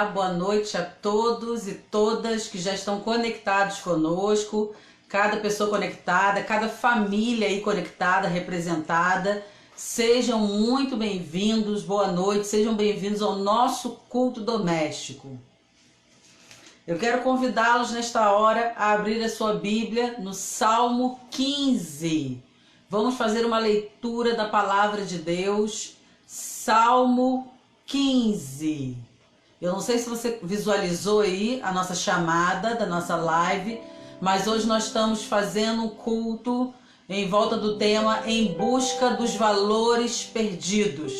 Olá, boa noite a todos e todas que já estão conectados conosco, cada pessoa conectada, cada família aí conectada, representada. Sejam muito bem-vindos, boa noite, sejam bem-vindos ao nosso culto doméstico. Eu quero convidá-los nesta hora a abrir a sua Bíblia no Salmo 15. Vamos fazer uma leitura da palavra de Deus, Salmo 15. Eu não sei se você visualizou aí a nossa chamada da nossa live, mas hoje nós estamos fazendo um culto em volta do tema Em Busca dos Valores Perdidos.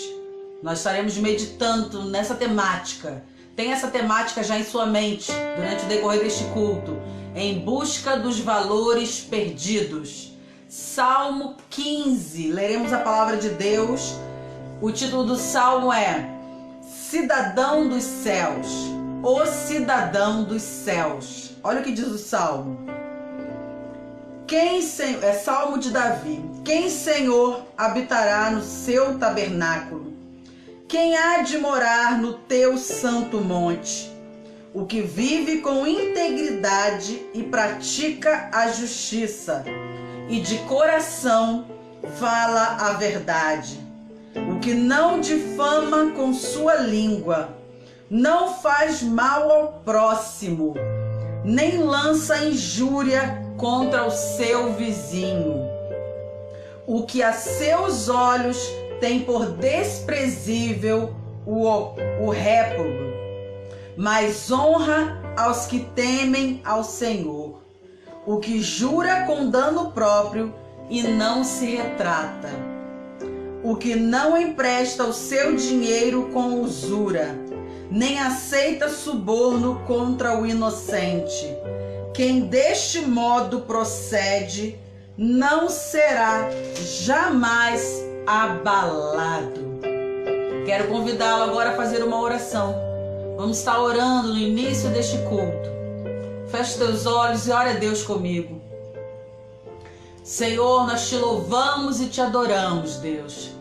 Nós estaremos meditando nessa temática. Tem essa temática já em sua mente durante o decorrer deste culto. Em Busca dos Valores Perdidos. Salmo 15. Leremos a palavra de Deus. O título do salmo é Cidadão dos Céus. O Cidadão dos Céus. Olha o que diz o salmo. É salmo de Davi. Quem, Senhor, habitará no seu tabernáculo? Quem há de morar no teu santo monte? O que vive com integridade e pratica a justiça, e de coração fala a verdade. O que não difama com sua língua, não faz mal ao próximo, nem lança injúria contra o seu vizinho. O que a seus olhos tem por desprezível o réprobo, mas honra aos que temem ao Senhor. O que jura com dano próprio e não se retrata. O que não empresta o seu dinheiro com usura, nem aceita suborno contra o inocente. Quem deste modo procede não será jamais abalado. Quero convidá-lo agora a fazer uma oração. Vamos estar orando no início deste culto. Feche teus olhos e ore a Deus comigo. Senhor, nós te louvamos e te adoramos, Deus.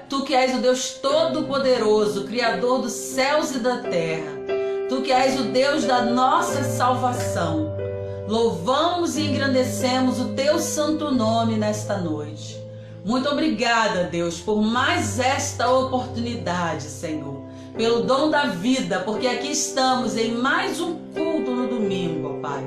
Tu que és o Deus Todo-Poderoso, Criador dos céus e da terra. Tu que és o Deus da nossa salvação. Louvamos e engrandecemos o teu santo nome nesta noite. Muito obrigada, Deus, por mais esta oportunidade, Senhor. Pelo dom da vida, porque aqui estamos em mais um culto no domingo, ó Pai.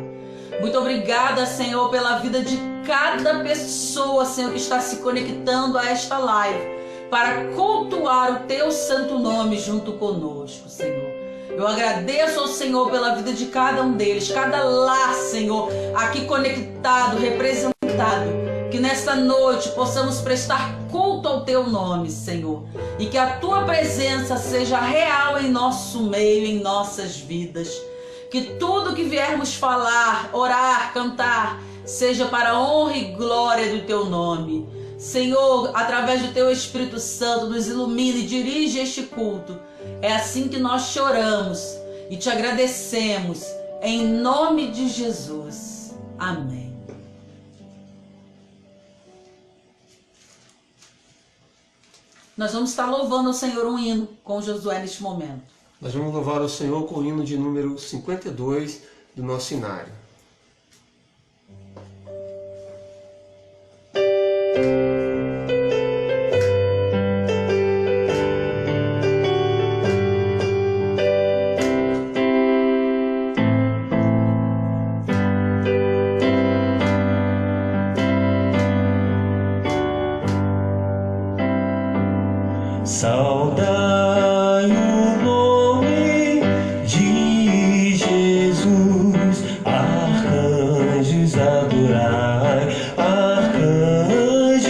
Muito obrigada, Senhor, pela vida de cada pessoa, Senhor, que está se conectando a esta live para cultuar o teu santo nome junto conosco, Senhor. Eu agradeço ao Senhor pela vida de cada um deles, cada lar, Senhor, aqui conectado, representado. Que nesta noite possamos prestar culto ao teu nome, Senhor. E que a tua presença seja real em nosso meio, em nossas vidas. Que tudo que viermos falar, orar, cantar, seja para a honra e glória do teu nome. Senhor, através do teu Espírito Santo, nos ilumine e dirige este culto. É assim que nós te oramos e te agradecemos. Em nome de Jesus. Amém. Nós vamos estar louvando ao Senhor um hino com Josué neste momento. Nós vamos louvar ao Senhor com o hino de número 52 do nosso inário. Saudai o nome de Jesus, arcanjos adorai, arcanjos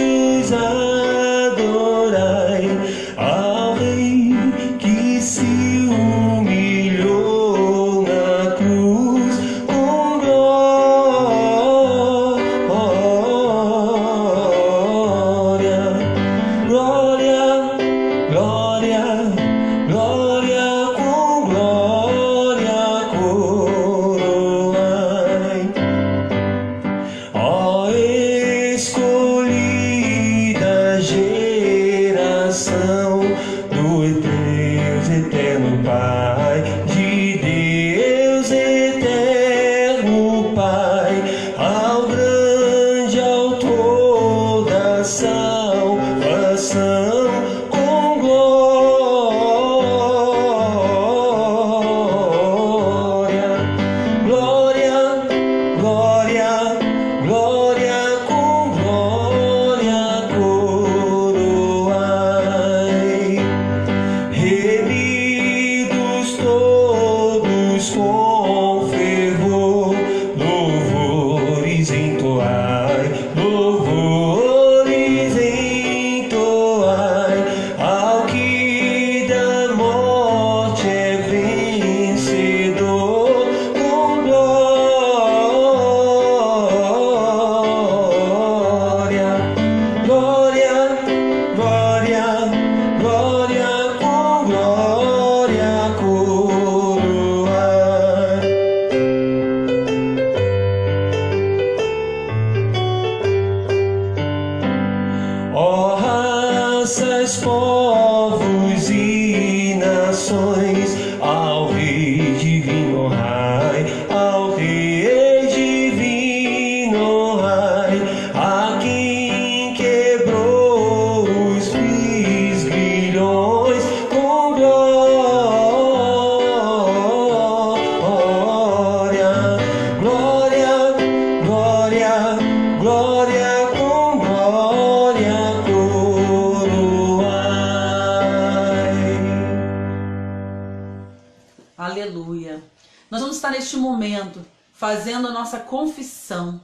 Nós vamos estar neste momento fazendo a nossa confissão,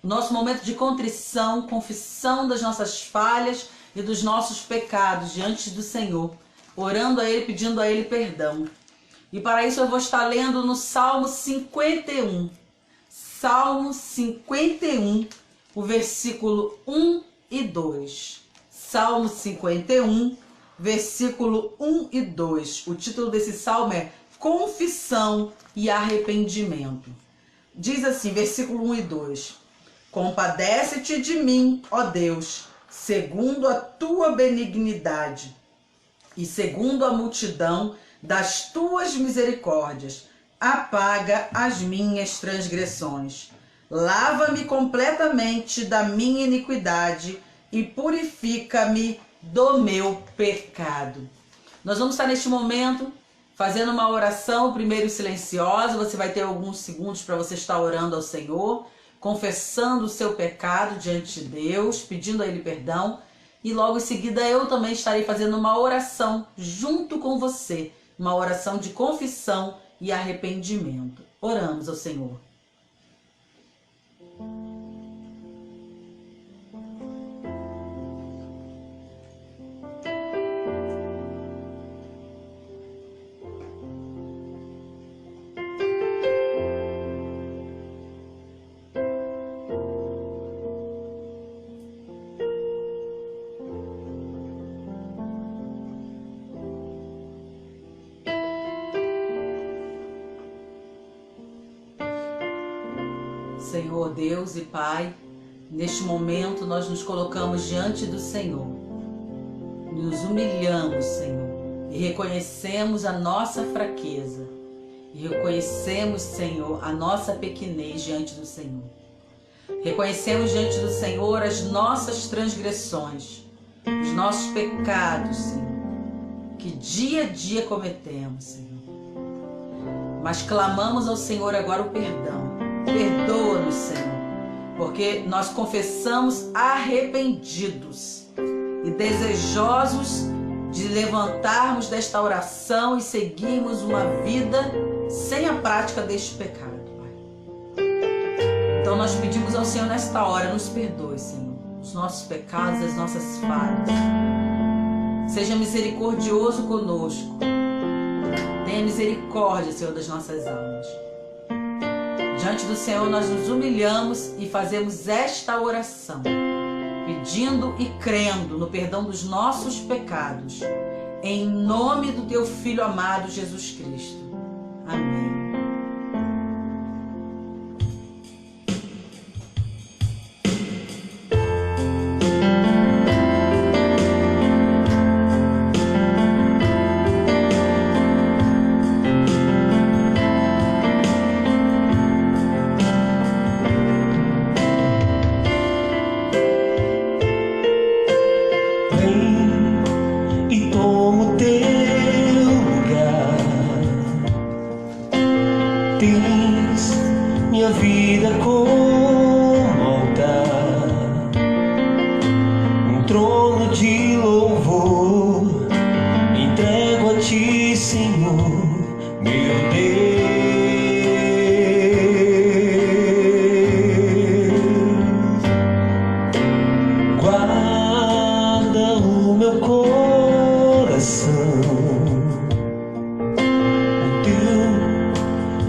o nosso momento de contrição, confissão das nossas falhas e dos nossos pecados diante do Senhor, orando a Ele, pedindo a Ele perdão. E para isso eu vou estar lendo no Salmo 51. Salmo 51, o versículo 1 e 2. Salmo 51, versículo 1 e 2. O título desse salmo é Confissão e Arrependimento. Diz assim, versículo 1 e 2. Compadece-te de mim, ó Deus, segundo a tua benignidade e segundo a multidão das tuas misericórdias, apaga as minhas transgressões. Lava-me completamente da minha iniquidade e purifica-me do meu pecado. Nós vamos estar neste momento fazendo uma oração, primeiro silenciosa. Você vai ter alguns segundos para você estar orando ao Senhor, confessando o seu pecado diante de Deus, pedindo a Ele perdão. E logo em seguida eu também estarei fazendo uma oração junto com você, uma oração de confissão e arrependimento. Oramos ao Senhor. Senhor Deus e Pai, neste momento nós nos colocamos diante do Senhor, nos humilhamos, Senhor, e reconhecemos a nossa fraqueza, e reconhecemos, Senhor, a nossa pequenez diante do Senhor. Reconhecemos diante do Senhor as nossas transgressões, os nossos pecados, Senhor, que dia a dia cometemos, Senhor. Mas clamamos ao Senhor agora o perdão. Perdoa-nos, Senhor, porque nós confessamos arrependidos e desejosos de levantarmos desta oração e seguirmos uma vida sem a prática deste pecado, Pai. Então nós pedimos ao Senhor nesta hora, nos perdoe, Senhor, os nossos pecados, as nossas falhas. Seja misericordioso conosco. Tenha misericórdia, Senhor, das nossas almas. Diante do Senhor nós nos humilhamos e fazemos esta oração, pedindo e crendo no perdão dos nossos pecados, em nome do Teu Filho amado Jesus Cristo. Amém. Tens minha vida como altar, um trono de louvor, entrego a Ti, Senhor, meu Deus. Guarda o meu coração,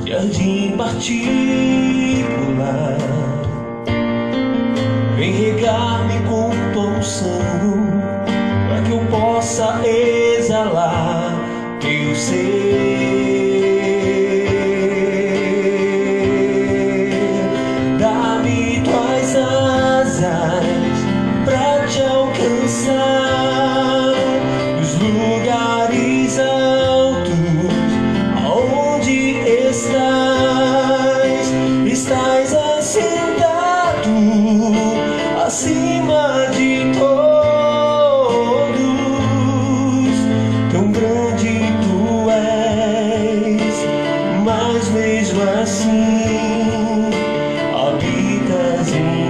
jardim particular, vem regar-me com tua unção, para que eu possa exalar Teu ser. Dá-me tuas asas para Te alcançar nos lugares altos aonde estás assentado acima de todos. Tão grande Tu és, mas mesmo assim habitas em mim.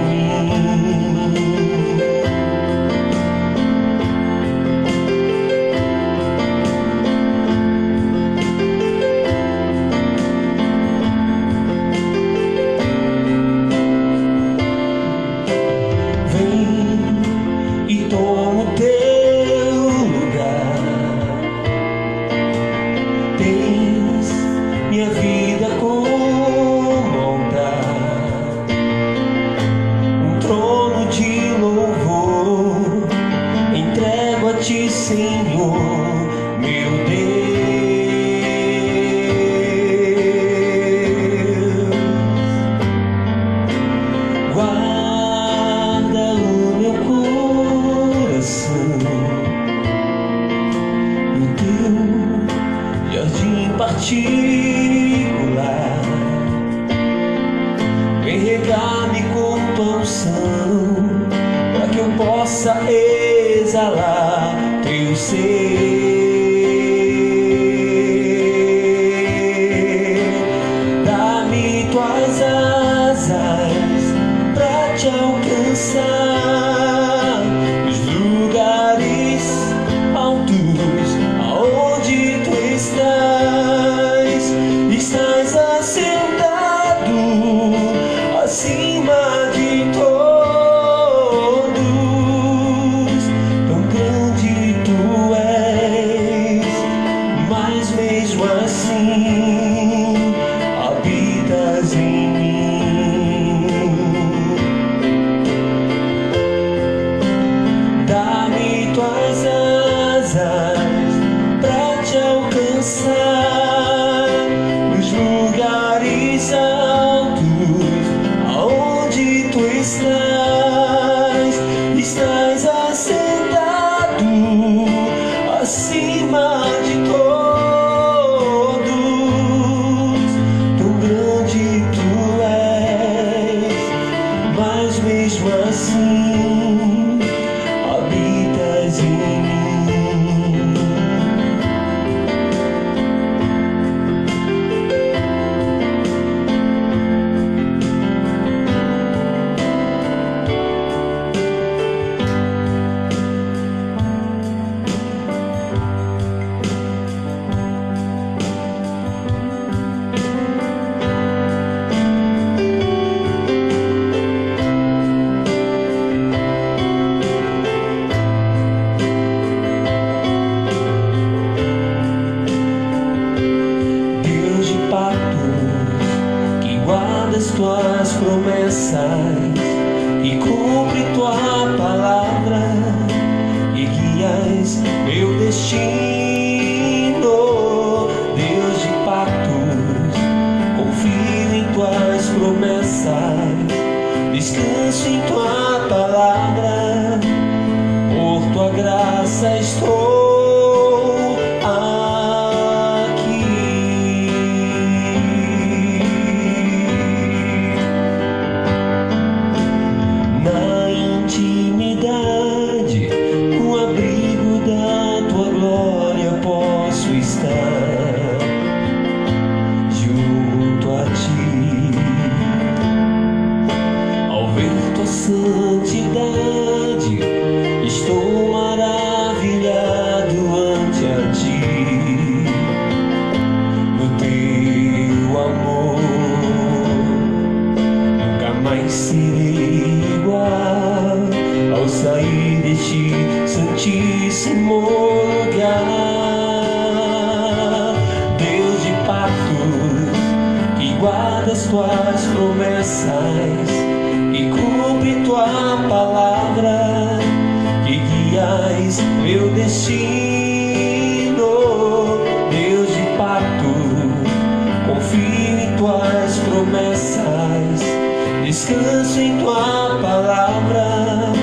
possa exalar teu ser. Dá-me tuas asas pra te alcançar os lugares altos aonde tu estás. Estás assentado acima de todos. Tão grande tu és, mas mesmo assim habitas em mim. Dá-me tuas asas pra te alcançar nos lugares altos aonde tu estás. Estás assentado acima de todos. Tão grande tu és, mas mesmo assim habitas em mim. Deus de pactos, que guardas tuas promessas e cumpre tua palavra e guias meu destino. Deus de pactos, confio em tuas promessas, descanso em tua palavra, por tua graça estou na intimidade, no abrigo da tua glória posso estar junto a ti. Ao ver tua santidade, estou maravilhado ante a ti. No teu amor nunca mais serei igual ao sair deste santíssimo lugar. Deus de pactos, que guardas tuas promessas e cumpre tua palavra, que guias meu destino. Deus de pactos, confio em tuas promessas, descanso em tua palavra,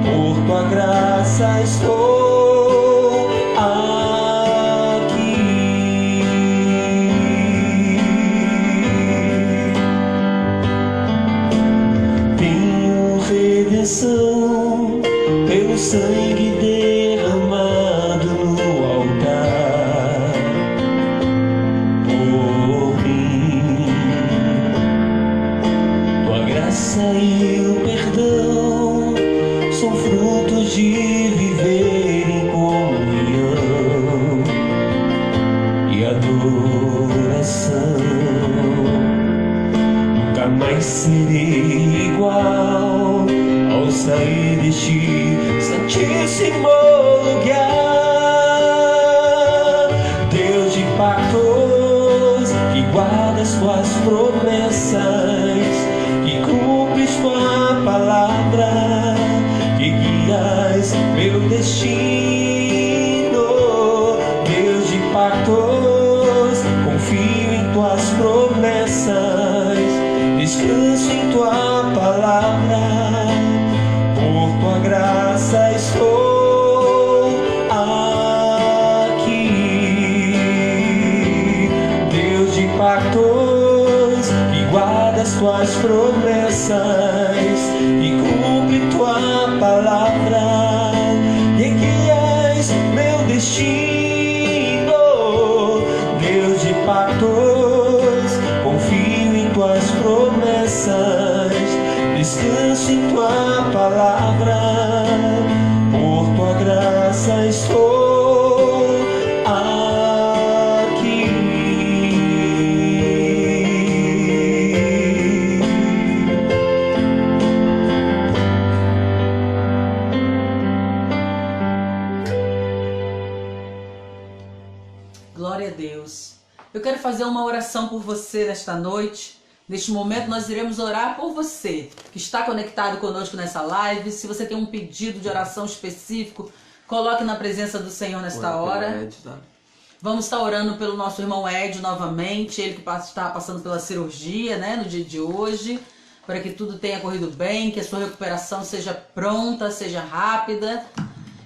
por tua graça estou aqui. Tenho redenção pelo sangue derramado no altar por mim. Tua graça e o perdão são frutos de viver em comunhão e adoração. Nunca mais serei igual ao sair deste santíssimo lugar. Deus de pactos, que guardas tuas promessas, que cumpres tua palavra, que guias meu destino. Deus de pactos, confio em tuas promessas, descanso em tua palavra, por tua graça estou aqui. Deus de pactos, que guarda as tuas promessas e cumpre tua palavra, e que és meu destino, Deus de pactos. Confio em tuas promessas, descanso em tua palavra, por tua graça estou aqui. Glória a Deus. Eu quero fazer uma oração por você nesta noite. Neste momento nós iremos orar por você que está conectado conosco nessa live. Se você tem um pedido de oração específico, coloque na presença do Senhor nesta hora. Vamos estar orando pelo nosso irmão Ed novamente, ele que está passando pela cirurgia, né, no dia de hoje, para que tudo tenha corrido bem, que a sua recuperação seja pronta, seja rápida.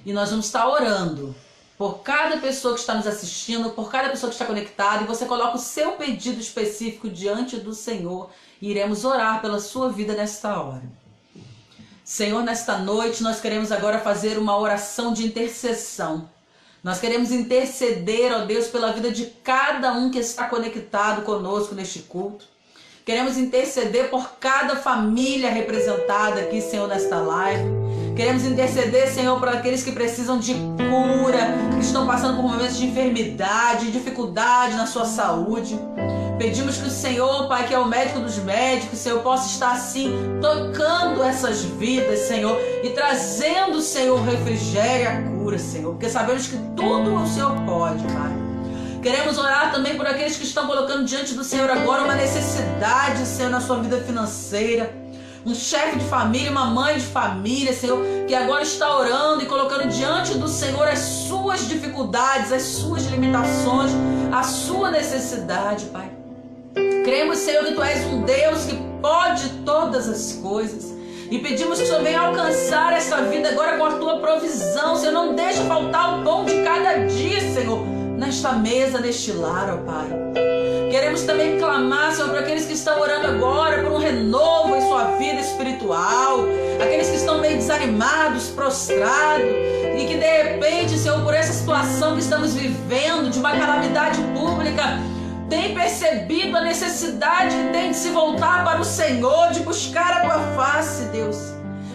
E nós vamos estar orando por cada pessoa que está nos assistindo, por cada pessoa que está conectada, e você coloca o seu pedido específico diante do Senhor e iremos orar pela sua vida nesta hora. Senhor, nesta noite nós queremos agora fazer uma oração de intercessão. Nós queremos interceder, ó Deus, pela vida de cada um que está conectado conosco neste culto. Queremos interceder por cada família representada aqui, Senhor, nesta live. Queremos interceder, Senhor, por aqueles que precisam de cura, que estão passando por momentos de enfermidade, dificuldade na sua saúde. Pedimos que o Senhor, Pai, que é o médico dos médicos, Senhor, possa estar assim, tocando essas vidas, Senhor, e trazendo, Senhor, o refrigério e a cura, Senhor, porque sabemos que tudo o Senhor pode, Pai. Queremos orar também por aqueles que estão colocando diante do Senhor agora uma necessidade, Senhor, na sua vida financeira. Um chefe de família, uma mãe de família, Senhor, que agora está orando e colocando diante do Senhor as suas dificuldades, as suas limitações, a sua necessidade, Pai. Cremos, Senhor, que Tu és um Deus que pode todas as coisas. E pedimos que o Senhor venha alcançar essa vida agora com a Tua provisão, Senhor. Não deixe faltar o pão de cada dia, Senhor, nesta mesa, neste lar, ó Pai. Queremos também clamar, Senhor, para aqueles que estão orando agora por um renovo em sua vida espiritual, aqueles que estão meio desanimados, prostrados, e que de repente, Senhor, por essa situação que estamos vivendo, de uma calamidade pública, tem percebido a necessidade que tem de se voltar para o Senhor, de buscar a Tua face, Deus.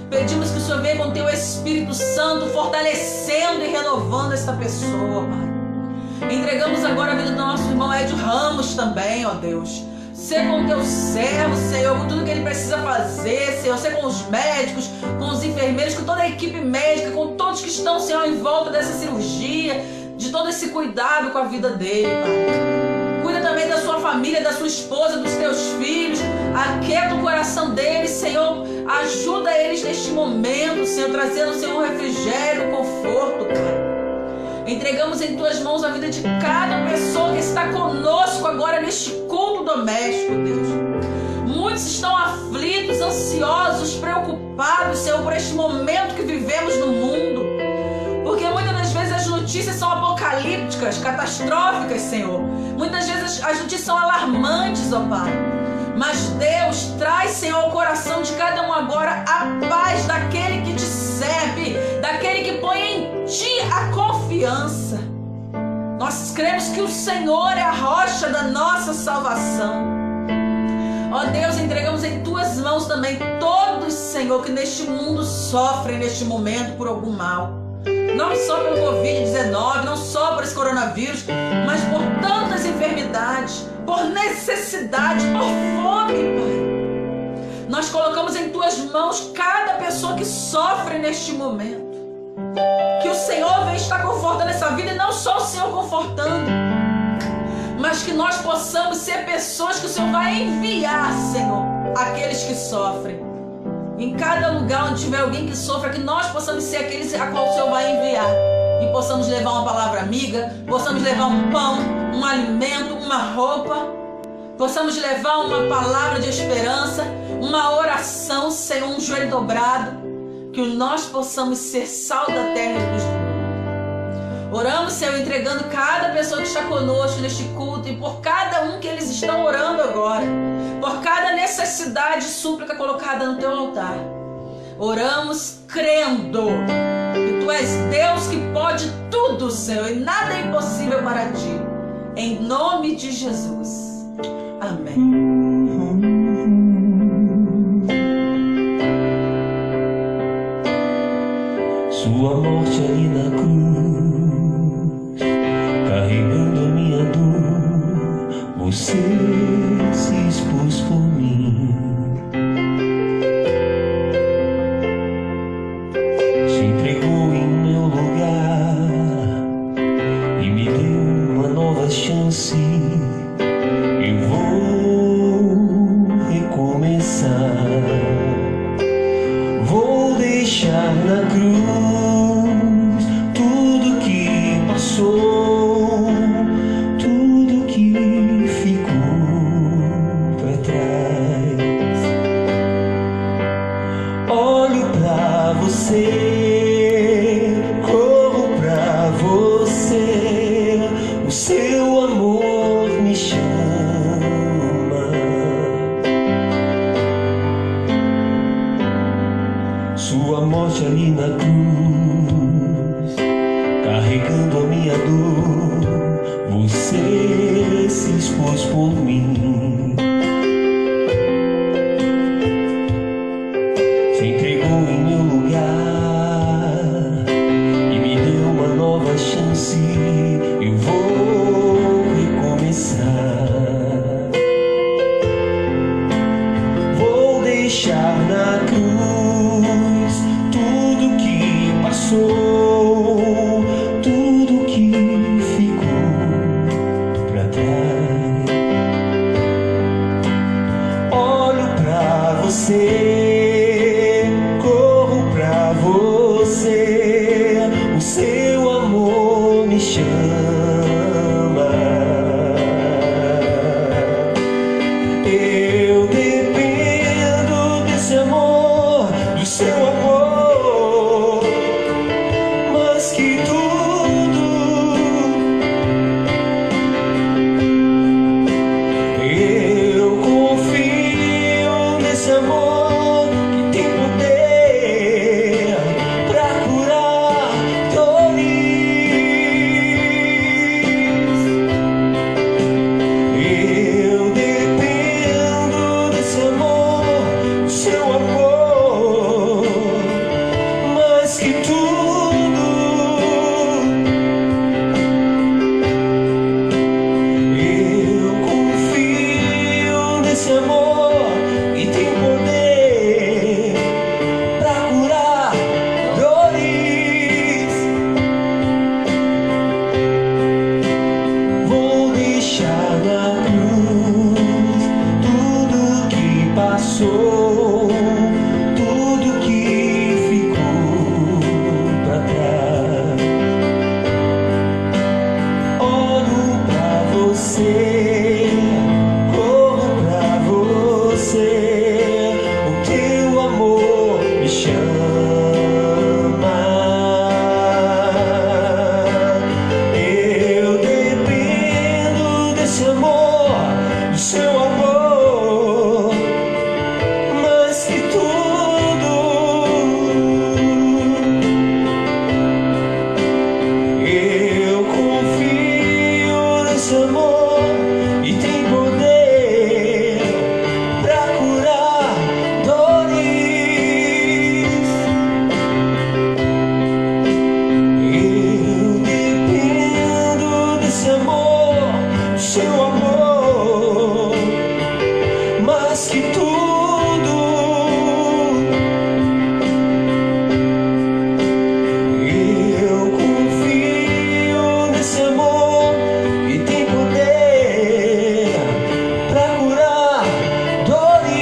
Pedimos que o Senhor venha com o Teu Espírito Santo, fortalecendo e renovando esta pessoa, Pai. Entregamos agora a vida do nosso irmão Ed Ramos também, ó Deus. Ser com o Teu servo, Senhor, com tudo que ele precisa fazer, Senhor. Ser com os médicos, com os enfermeiros, com toda a equipe médica, com todos que estão, Senhor, em volta dessa cirurgia, de todo esse cuidado com a vida dele, Pai. Cuida também da sua família, da sua esposa, dos Teus filhos. Aquieta o coração deles, Senhor. Ajuda eles neste momento, Senhor, trazendo, Senhor, um refrigério, um conforto, Pai. Entregamos em Tuas mãos a vida de cada pessoa que está conosco agora neste culto doméstico, Deus. Muitos estão aflitos, ansiosos, preocupados, Senhor, por este momento que vivemos no mundo. Porque muitas das vezes as notícias são apocalípticas, catastróficas, Senhor. Muitas vezes as notícias são alarmantes, ó Pai. Mas Deus, traz, Senhor, ao coração de cada um agora a paz daquele que Te serve, daquele que põe em Ti a confiança. Nós cremos que o Senhor é a rocha da nossa salvação. Ó Deus, entregamos em Tuas mãos também todos, Senhor, que neste mundo sofrem neste momento por algum mal. Não só pelo Covid-19, não só por esse coronavírus, mas por tantas enfermidades, por necessidade, por fome, Pai. Nós colocamos em Tuas mãos cada pessoa que sofre neste momento. Que o Senhor venha estar confortando essa vida, e não só o Senhor confortando, mas que nós possamos ser pessoas que o Senhor vai enviar, Senhor, aqueles que sofrem. Em cada lugar onde tiver alguém que sofra, que nós possamos ser aqueles a qual o Senhor vai enviar. E possamos levar uma palavra amiga, possamos levar um pão, um alimento, uma roupa. Possamos levar uma palavra de esperança, uma oração, Senhor, um joelho dobrado. Que nós possamos ser sal da terra e luz do mundo. Oramos, Senhor, entregando cada pessoa que está conosco neste culto, e por cada um que eles estão orando agora, por cada necessidade necessidade e súplica colocada no teu altar. Oramos crendo que Tu és Deus que pode tudo, Senhor, e nada é impossível para Ti. Em nome de Jesus. Amém. Sua morte ali na cruz, carregando a minha dor, você se expôs por mim. Se entregou em meu lugar e me deu uma nova chance. Eu vou recomeçar. Vou deixar na cruz tudo que passou, tudo que ficou pra trás. Olho pra você, corro pra você, o seu amor me chama. Sua morte ali na cruz, carregando a minha dor, você se expôs por mim. Se entregou em meu lugar e me deu uma nova chance. Eu vou recomeçar. Vou deixar na cruz tudo que passou, tudo que ficou pra trás. Olho pra você, corro pra você, o seu amor me chama. Eu dependo desse amor, do seu amor, mais que tudo. Eu confio nesse amor que tem poder pra curar dores. Eu dependo desse amor, do seu amor, mais que tudo. Eu confio nesse amor e tem poder pra curar dores. Vou deixar na cruz tudo que passou, tudo que ficou pra trás. Olho pra você, corro pra você, o teu amor me chama. Eu dependo desse amor, do seu amor, mais que tudo. Eu confio nesse amor e tem poder pra curar dores. Eu dependo desse amor, do seu amor, mais que tudo. Eu confio nesse amor e tem poder pra curar dores.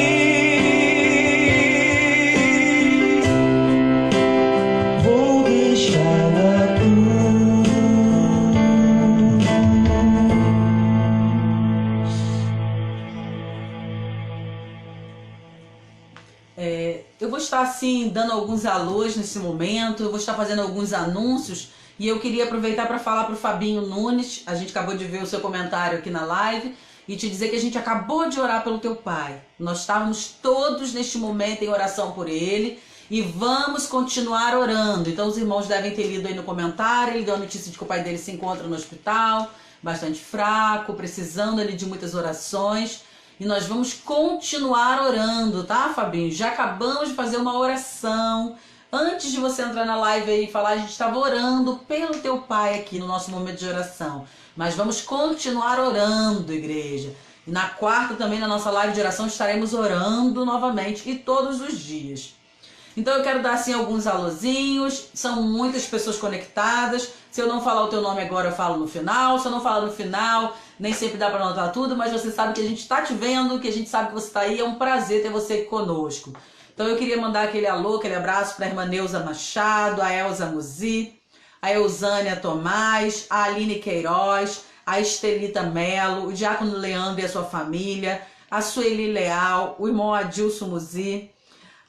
Vou deixar na cruz. Eu vou estar assim dando alguns alôs nesse momento, eu vou estar fazendo alguns anúncios e eu queria aproveitar para falar para o Fabinho Nunes. A gente acabou de ver o seu comentário aqui na live e te dizer que a gente acabou de orar pelo teu pai. Nós estávamos todos neste momento em oração por ele e vamos continuar orando. Então os irmãos devem ter lido aí no comentário, ele deu a notícia de que o pai dele se encontra no hospital, bastante fraco, precisando ali de muitas orações. E nós vamos continuar orando, tá, Fabinho? Já acabamos de fazer uma oração. Antes de você entrar na live aí e falar, a gente estava orando pelo teu pai aqui no nosso momento de oração. Mas vamos continuar orando, igreja. E na quarta também, na nossa live de oração, estaremos orando novamente e todos os dias. Então eu quero dar assim alguns alôzinhos, são muitas pessoas conectadas. Se eu não falar o teu nome agora, eu falo no final. Se eu não falar no final, nem sempre dá para anotar tudo, mas você sabe que a gente está te vendo, que a gente sabe que você está aí. É um prazer ter você aqui conosco. Então eu queria mandar aquele alô, aquele abraço para a irmã Neuza Machado, a Elza Muzi, a Eusânia Tomás, a Aline Queiroz, a Estelita Melo, o Diácono Leandro e a sua família, a Sueli Leal, o irmão Adilson Muzi,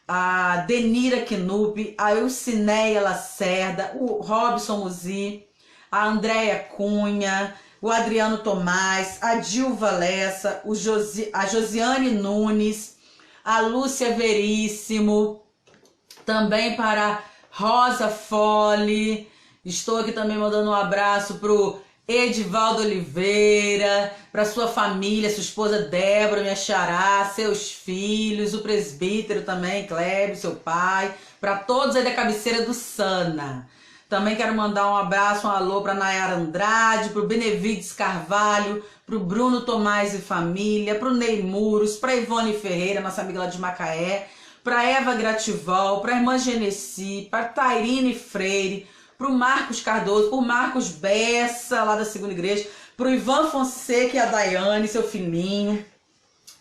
a Denira Knup, a Eucineia Lacerda, o Robson Muzi, a Andréia Cunha, o Adriano Tomás, a Dilva Lessa, a Josiane Nunes, a Lúcia Veríssimo, também para Rosa Fole. Estou aqui também mandando um abraço para o Edivaldo Oliveira, para sua família, sua esposa Débora, minha xará, seus filhos, o presbítero também, Clébio, seu pai, para todos aí da cabeceira do Sana. Também quero mandar um abraço, um alô para Nayara Andrade, para o Benevides Carvalho, para o Bruno Tomás e família, para o Ney Muros, para Ivone Ferreira, nossa amiga lá de Macaé, para Eva Gratival, para a irmã Genesi, para Tairine Freire, para o Marcos Cardoso, para o Marcos Bessa, lá da Segunda Igreja, para o Ivan Fonseca e a Daiane, seu filhinho,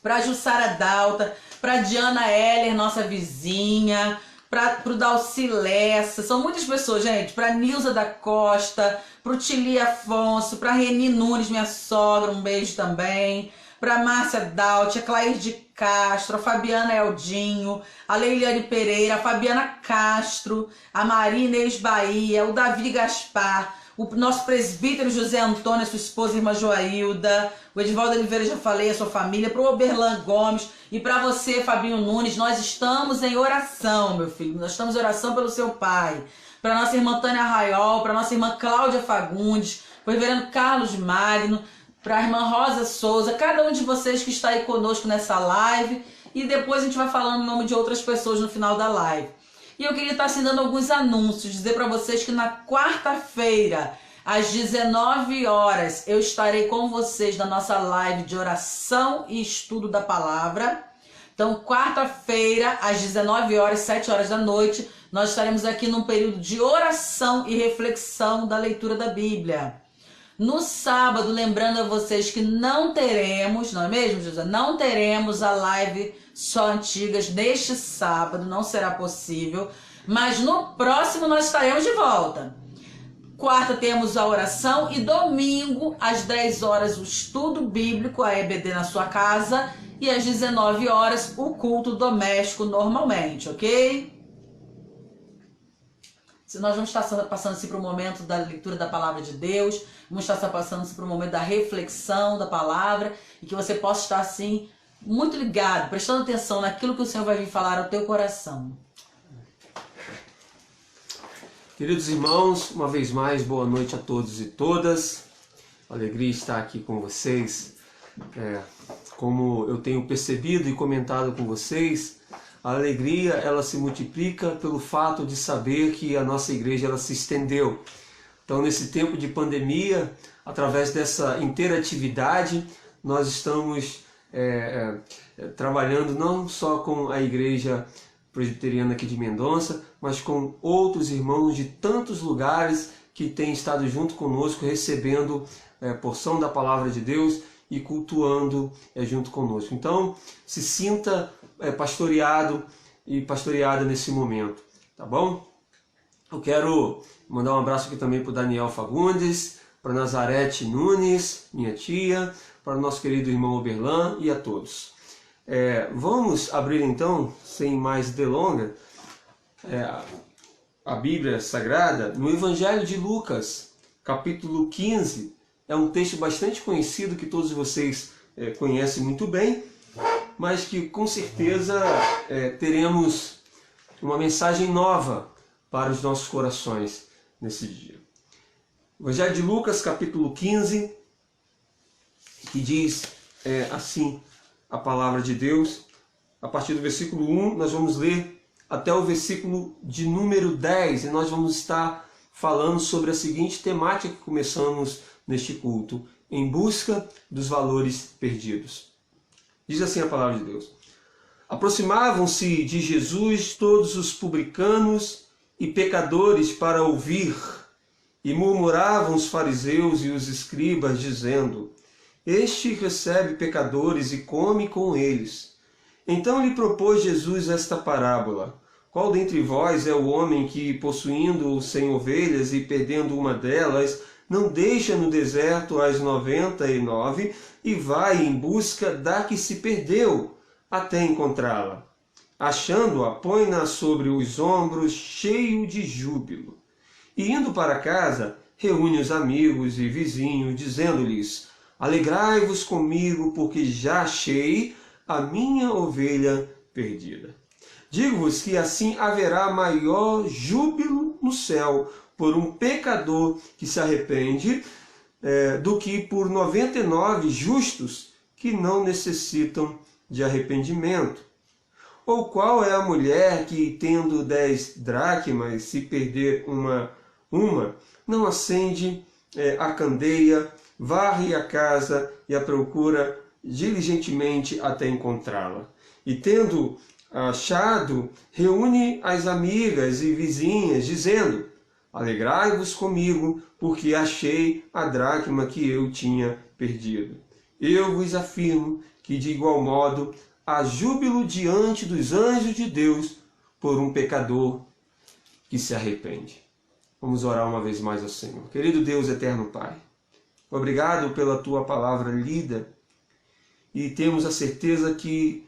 para a Jussara Dalta, para a Diana Heller, nossa vizinha, para o Dalci Lessa, são muitas pessoas, gente, para a Nilza da Costa, para o Tili Afonso, para a Reni Nunes, minha sogra, um beijo também, para a Márcia Daut, a Clair de Castro, a Fabiana Eldinho, a Leiliane Pereira, a Fabiana Castro, a Marina Ex Bahia, o Davi Gaspar, o nosso presbítero José Antônio, a sua esposa, a irmã Joailda, o Edivaldo Oliveira, já falei, a sua família, para o Oberlan Gomes e para você, Fabinho Nunes. Nós estamos em oração, meu filho, nós estamos em oração pelo seu pai, para nossa irmã Tânia Raiol, para nossa irmã Cláudia Fagundes, para o reverendo Carlos Magno, para a irmã Rosa Souza, cada um de vocês que está aí conosco nessa live, e depois a gente vai falando o nome de outras pessoas no final da live. E eu queria estar assim dando alguns anúncios, dizer para vocês que na quarta-feira, às 19 horas, eu estarei com vocês na nossa live de oração e estudo da palavra. Então, quarta-feira, às 19 horas, 7 horas da noite, nós estaremos aqui num período de oração e reflexão da leitura da Bíblia. No sábado, lembrando a vocês que não teremos, não é mesmo, José? Não teremos a live só antigas neste sábado, não será possível. Mas no próximo nós estaremos de volta. Quarta temos a oração e domingo, às 10 horas, o estudo bíblico, a EBD na sua casa. E às 19 horas, o culto doméstico normalmente, ok? Nós vamos estar passando assim para o momento da leitura da palavra de Deus, vamos estar passando assim para o momento da reflexão da palavra, e que você possa estar assim muito ligado, prestando atenção naquilo que o Senhor vai vir falar ao teu coração. Queridos irmãos, uma vez mais, boa noite a todos e todas. Alegria estar aqui com vocês. Como eu tenho percebido e comentado com vocês, a alegria ela se multiplica pelo fato de saber que a nossa igreja ela se estendeu. Então, nesse tempo de pandemia, através dessa interatividade, nós estamos trabalhando não só com a igreja presbiteriana aqui de Mendonça, mas com outros irmãos de tantos lugares que têm estado junto conosco, recebendo porção da palavra de Deus e cultuando junto conosco. Então, se sinta pastoreado e pastoreada nesse momento, tá bom? Eu quero mandar um abraço aqui também para o Daniel Fagundes, para Nazarete Nunes, minha tia, para o nosso querido irmão Oberlan e a todos. Vamos abrir então, sem mais delonga, a Bíblia Sagrada no Evangelho de Lucas, capítulo 15. É um texto bastante conhecido que todos vocês conhece muito bem, mas que com certeza teremos uma mensagem nova para os nossos corações nesse dia. Evangelho de Lucas, capítulo 15, que diz assim a palavra de Deus. A partir do versículo 1, nós vamos ler até o versículo de número 10, e nós vamos estar falando sobre a seguinte temática que começamos neste culto: em busca dos valores perdidos. Diz assim a palavra de Deus: aproximavam-se de Jesus todos os publicanos e pecadores para ouvir, e murmuravam os fariseus e os escribas, dizendo: este recebe pecadores e come com eles. Então lhe propôs Jesus esta parábola: qual dentre vós é o homem que, possuindo 100 ovelhas e perdendo uma delas, não deixa no deserto as 99 e vai em busca da que se perdeu, até encontrá-la? Achando-a, põe-na sobre os ombros, cheio de júbilo. E indo para casa, reúne os amigos e vizinhos, dizendo-lhes: alegrai-vos comigo, porque já achei a minha ovelha perdida. Digo-vos que assim haverá maior júbilo no céu por um pecador que se arrepende do que por 99 justos que não necessitam de arrependimento. Ou qual é a mulher que, tendo 10 dracmas, se perder uma, não acende a candeia, varre a casa e a procura diligentemente até encontrá-la? E tendo achado, reúne as amigas e vizinhas, dizendo: alegrai-vos comigo, porque achei a dracma que eu tinha perdido. Eu vos afirmo que, de igual modo, há júbilo diante dos anjos de Deus por um pecador que se arrepende. Vamos orar uma vez mais ao Senhor. Querido Deus, eterno Pai, obrigado pela Tua palavra lida, e temos a certeza que,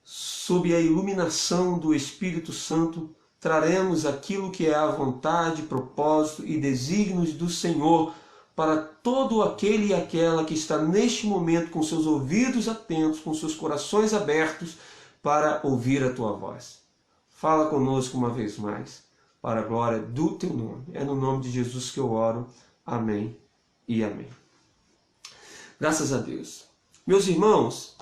sob a iluminação do Espírito Santo, traremos aquilo que é a vontade, propósito e desígnios do Senhor para todo aquele e aquela que está neste momento com seus ouvidos atentos, com seus corações abertos para ouvir a Tua voz. Fala conosco uma vez mais, para a glória do Teu nome. É no nome de Jesus que eu oro. Amém e amém. Graças a Deus. Meus irmãos,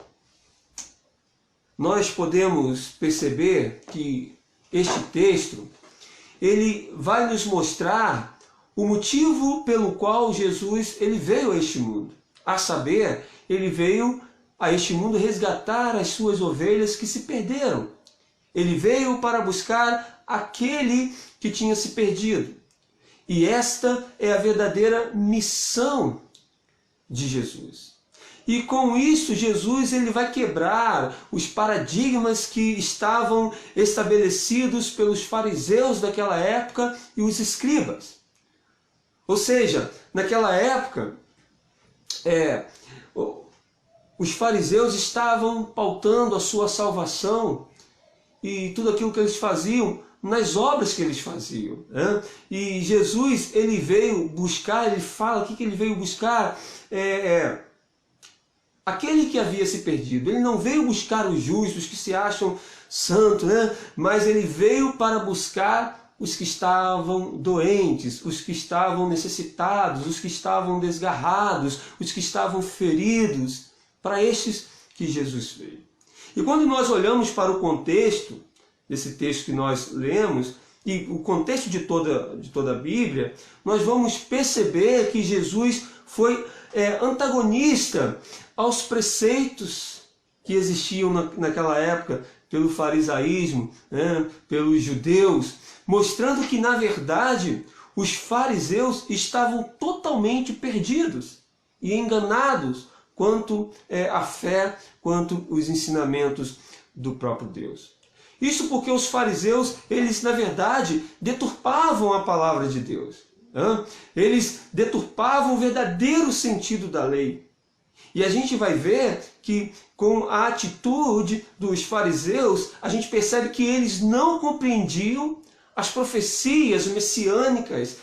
nós podemos perceber que este texto, ele vai nos mostrar o motivo pelo qual Jesus veio a este mundo. A saber, ele veio a este mundo resgatar as suas ovelhas que se perderam. Ele veio para buscar aquele que tinha se perdido. E esta é a verdadeira missão de Jesus. E com isso, Jesus vai quebrar os paradigmas que estavam estabelecidos pelos fariseus daquela época e os escribas. Ou seja, naquela época, os fariseus estavam pautando a sua salvação e tudo aquilo que eles faziam nas obras que eles faziam, né? E Jesus, ele veio buscar, ele fala aqui que ele veio buscar aquele que havia se perdido. Ele não veio buscar os justos que se acham santos, né? Mas ele veio para buscar os que estavam doentes, os que estavam necessitados, os que estavam desgarrados, os que estavam feridos. Para estes que Jesus veio. E quando nós olhamos para o contexto desse texto que nós lemos, e o contexto de toda a Bíblia, nós vamos perceber que Jesus foi antagonista aos preceitos que existiam naquela época pelo farisaísmo, né, pelos judeus, mostrando que, na verdade, os fariseus estavam totalmente perdidos e enganados quanto à fé, quanto os ensinamentos do próprio Deus. Isso porque os fariseus, eles, na verdade, deturpavam a palavra de Deus. Eles deturpavam o verdadeiro sentido da lei. E a gente vai ver que, com a atitude dos fariseus, a gente percebe que eles não compreendiam as profecias messiânicas.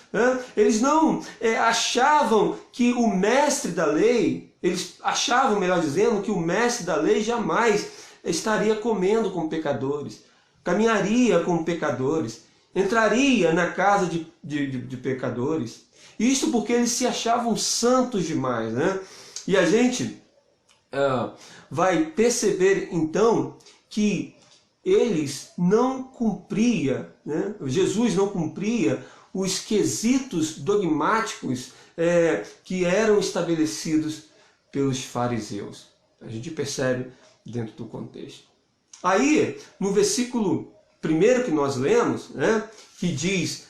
Eles não achavam que o mestre da lei, Eles achavam, melhor dizendo, que o mestre da lei jamais estaria comendo com pecadores, caminharia com pecadores, entraria na casa de pecadores. Isso porque eles se achavam santos demais, né? E a gente vai perceber então que eles não cumpriam, né? Jesus não cumpria os quesitos dogmáticos que eram estabelecidos pelos fariseus. A gente percebe dentro do contexto. Aí, no versículo 1 que nós lemos, né, que diz,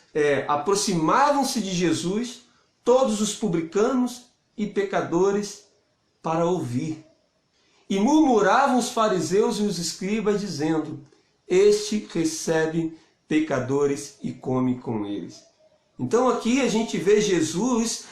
aproximavam-se de Jesus todos os publicanos e pecadores para ouvir. E murmuravam os fariseus e os escribas, dizendo, este recebe pecadores e come com eles. Então aqui a gente vê Jesus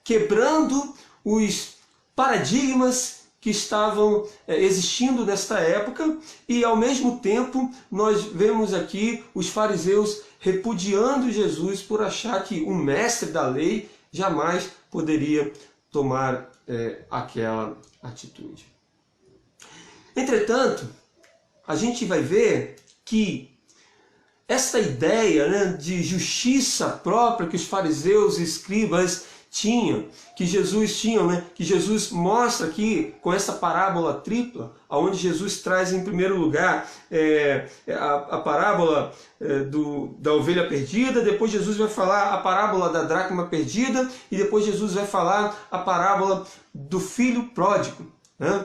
quebrando os paradigmas que estavam existindo nesta época, e ao mesmo tempo nós vemos aqui os fariseus repudiando Jesus por achar que um mestre da lei jamais poderia tomar aquela atitude. Entretanto, a gente vai ver que essa ideia, né, de justiça própria que os fariseus e escribas tinham, que Jesus tinha, né, que Jesus mostra aqui com essa parábola tripla, onde Jesus traz em primeiro lugar a parábola da ovelha perdida, depois Jesus vai falar a parábola da dracma perdida, e depois Jesus vai falar a parábola do filho pródigo, né?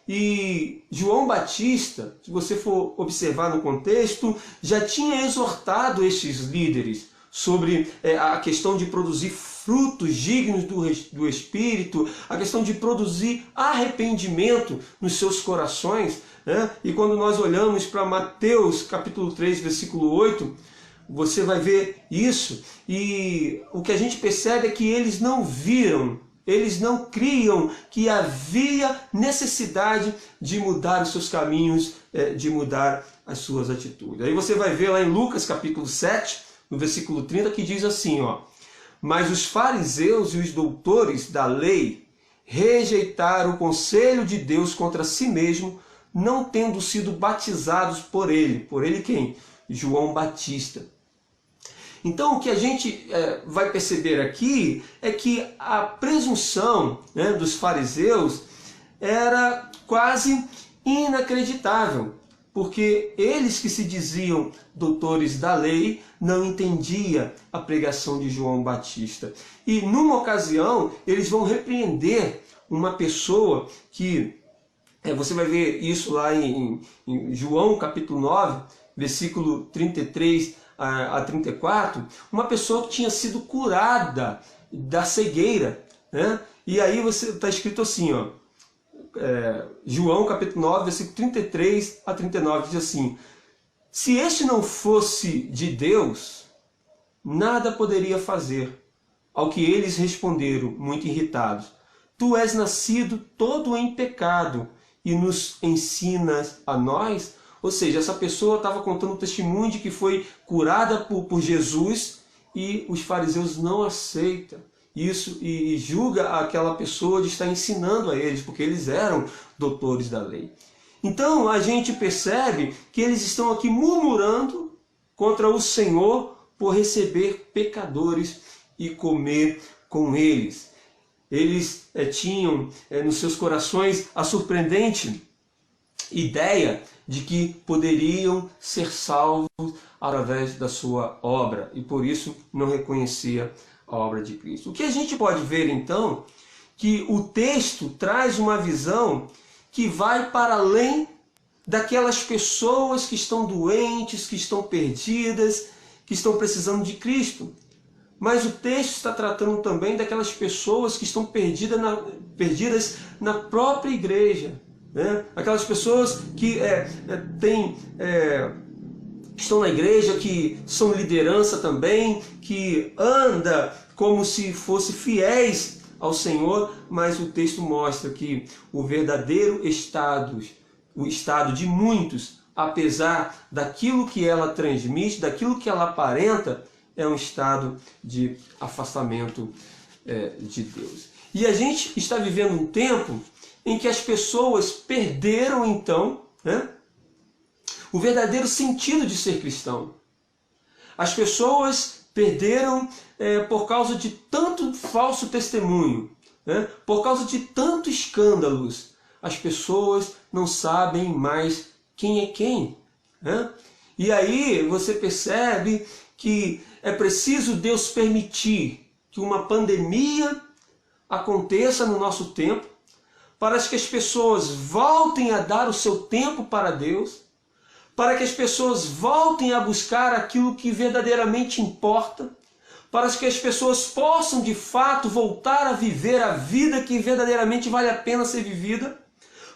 E João Batista, se você for observar no contexto, já tinha exortado estes líderes sobre a questão de produzir frutos dignos do Espírito, a questão de produzir arrependimento nos seus corações, né? E quando nós olhamos para Mateus capítulo 3, versículo 8, você vai ver isso, e o que a gente percebe é que eles não viram, eles não criam que havia necessidade de mudar os seus caminhos, de mudar as suas atitudes. Aí você vai ver lá em Lucas capítulo 7, no versículo 30, que diz assim, ó, mas os fariseus e os doutores da lei rejeitaram o conselho de Deus contra si mesmo, não tendo sido batizados por ele. Por ele quem? João Batista. Então o que a gente vai perceber aqui é que a presunção, né, dos fariseus era quase inacreditável, porque eles que se diziam doutores da lei não entendiam a pregação de João Batista. E numa ocasião eles vão repreender uma pessoa que, você vai ver isso lá em João capítulo 9, versículo 33 a 34, uma pessoa que tinha sido curada da cegueira, né? E aí você está escrito assim, ó, João capítulo 9, versículo 33 a 39, diz assim, se este não fosse de Deus, nada poderia fazer. Ao que eles responderam, muito irritados, tu és nascido todo em pecado e nos ensinas a nós? Ou seja, essa pessoa estava contando o testemunho de que foi curada por Jesus, e os fariseus não aceitam isso e julga aquela pessoa de estar ensinando a eles, porque eles eram doutores da lei. Então a gente percebe que eles estão aqui murmurando contra o Senhor por receber pecadores e comer com eles. Eles tinham nos seus corações a surpreendente ideia de que poderiam ser salvos através da sua obra, e por isso não reconhecia a obra de Cristo. O que a gente pode ver então, que o texto traz uma visão que vai para além daquelas pessoas que estão doentes, que estão perdidas, que estão precisando de Cristo. Mas o texto está tratando também daquelas pessoas que estão perdidas na própria igreja, né? Aquelas pessoas que estão na igreja, que são liderança também, que anda como se fossem fiéis ao Senhor, mas o texto mostra que o verdadeiro estado, o estado de muitos, apesar daquilo que ela transmite, daquilo que ela aparenta, é um estado de afastamento de Deus. E a gente está vivendo um tempo em que as pessoas perderam, então, o verdadeiro sentido de ser cristão. As pessoas perderam por causa de tanto falso testemunho, por causa de tantos escândalos. As pessoas não sabem mais quem é quem. E aí você percebe que é preciso Deus permitir que uma pandemia aconteça no nosso tempo, para que as pessoas voltem a dar o seu tempo para Deus, para que as pessoas voltem a buscar aquilo que verdadeiramente importa, para que as pessoas possam de fato voltar a viver a vida que verdadeiramente vale a pena ser vivida,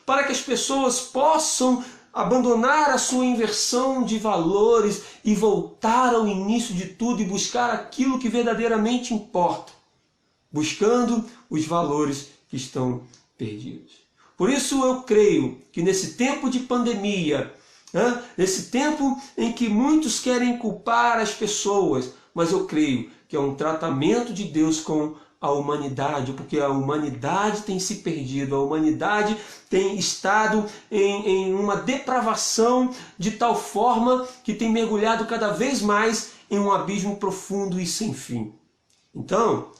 para que as pessoas possam abandonar a sua inversão de valores e voltar ao início de tudo e buscar aquilo que verdadeiramente importa, buscando os valores que estão perdidos. Por isso eu creio que nesse tempo de pandemia, nesse tempo em que muitos querem culpar as pessoas, mas eu creio que é um tratamento de Deus com a humanidade, porque a humanidade tem se perdido, a humanidade tem estado em uma depravação de tal forma que tem mergulhado cada vez mais em um abismo profundo e sem fim. Então,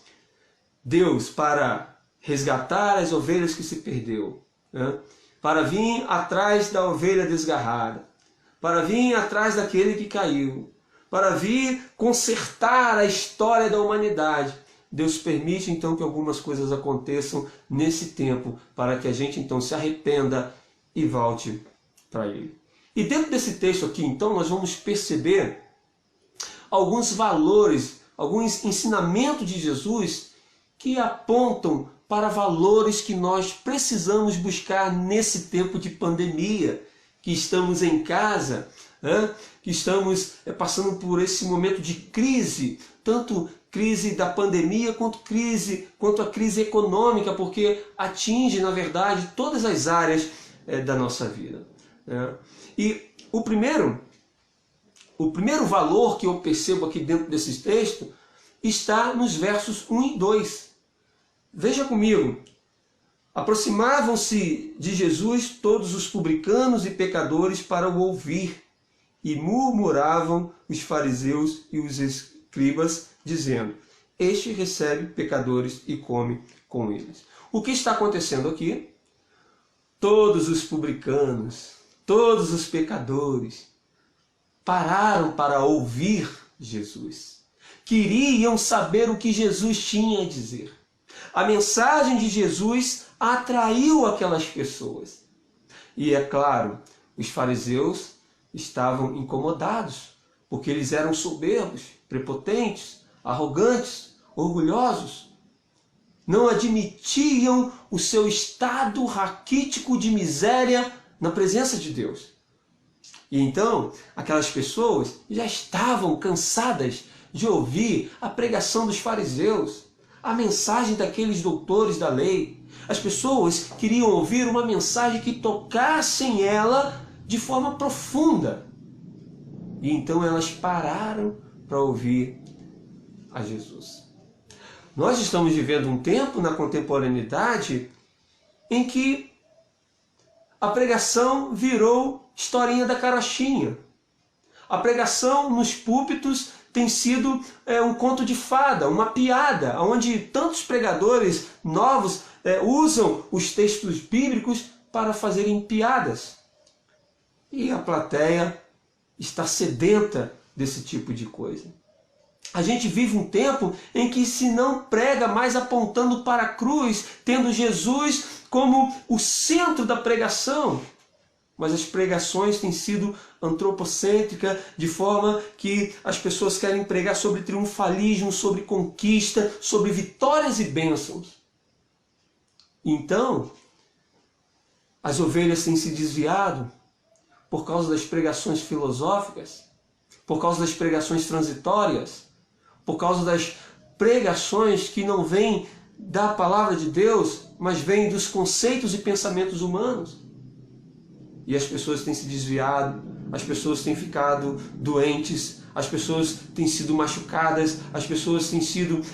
Deus, para resgatar as ovelhas que se perdeu, para vir atrás da ovelha desgarrada, para vir atrás daquele que caiu, para vir consertar a história da humanidade, Deus permite então que algumas coisas aconteçam nesse tempo, para que a gente então se arrependa e volte para Ele. E dentro desse texto aqui, então, nós vamos perceber alguns valores, alguns ensinamentos de Jesus que apontam para valores que nós precisamos buscar nesse tempo de pandemia, que estamos em casa, que estamos passando por esse momento de crise, tanto crise da pandemia quanto a crise econômica, porque atinge, na verdade, todas as áreas da nossa vida. E o primeiro valor que eu percebo aqui dentro desse texto está nos versos 1 e 2. Veja comigo. Aproximavam-se de Jesus todos os publicanos e pecadores para o ouvir, e murmuravam os fariseus e os escribas, dizendo: este recebe pecadores e come com eles. O que está acontecendo aqui? Todos os publicanos, todos os pecadores pararam para ouvir Jesus. Queriam saber o que Jesus tinha a dizer. A mensagem de Jesus atraiu aquelas pessoas. E é claro, os fariseus estavam incomodados, porque eles eram soberbos, prepotentes, arrogantes, orgulhosos. Não admitiam o seu estado raquítico de miséria na presença de Deus. E então, aquelas pessoas já estavam cansadas de ouvir a pregação dos fariseus, a mensagem daqueles doutores da lei. As pessoas queriam ouvir uma mensagem que tocasse em ela de forma profunda. E então elas pararam para ouvir a Jesus. Nós estamos vivendo um tempo na contemporaneidade em que a pregação virou historinha da carochinha. A pregação nos púlpitos tem sido um conto de fada, uma piada, onde tantos pregadores novos usam os textos bíblicos para fazerem piadas. E a plateia está sedenta desse tipo de coisa. A gente vive um tempo em que se não prega mais apontando para a cruz, tendo Jesus como o centro da pregação, mas as pregações têm sido antropocêntricas, de forma que as pessoas querem pregar sobre triunfalismo, sobre conquista, sobre vitórias e bênçãos. Então, as ovelhas têm se desviado por causa das pregações filosóficas, por causa das pregações transitórias, por causa das pregações que não vêm da palavra de Deus, mas vêm dos conceitos e pensamentos humanos. E as pessoas têm se desviado, as pessoas têm ficado doentes, as pessoas têm sido machucadas, as pessoas têm sido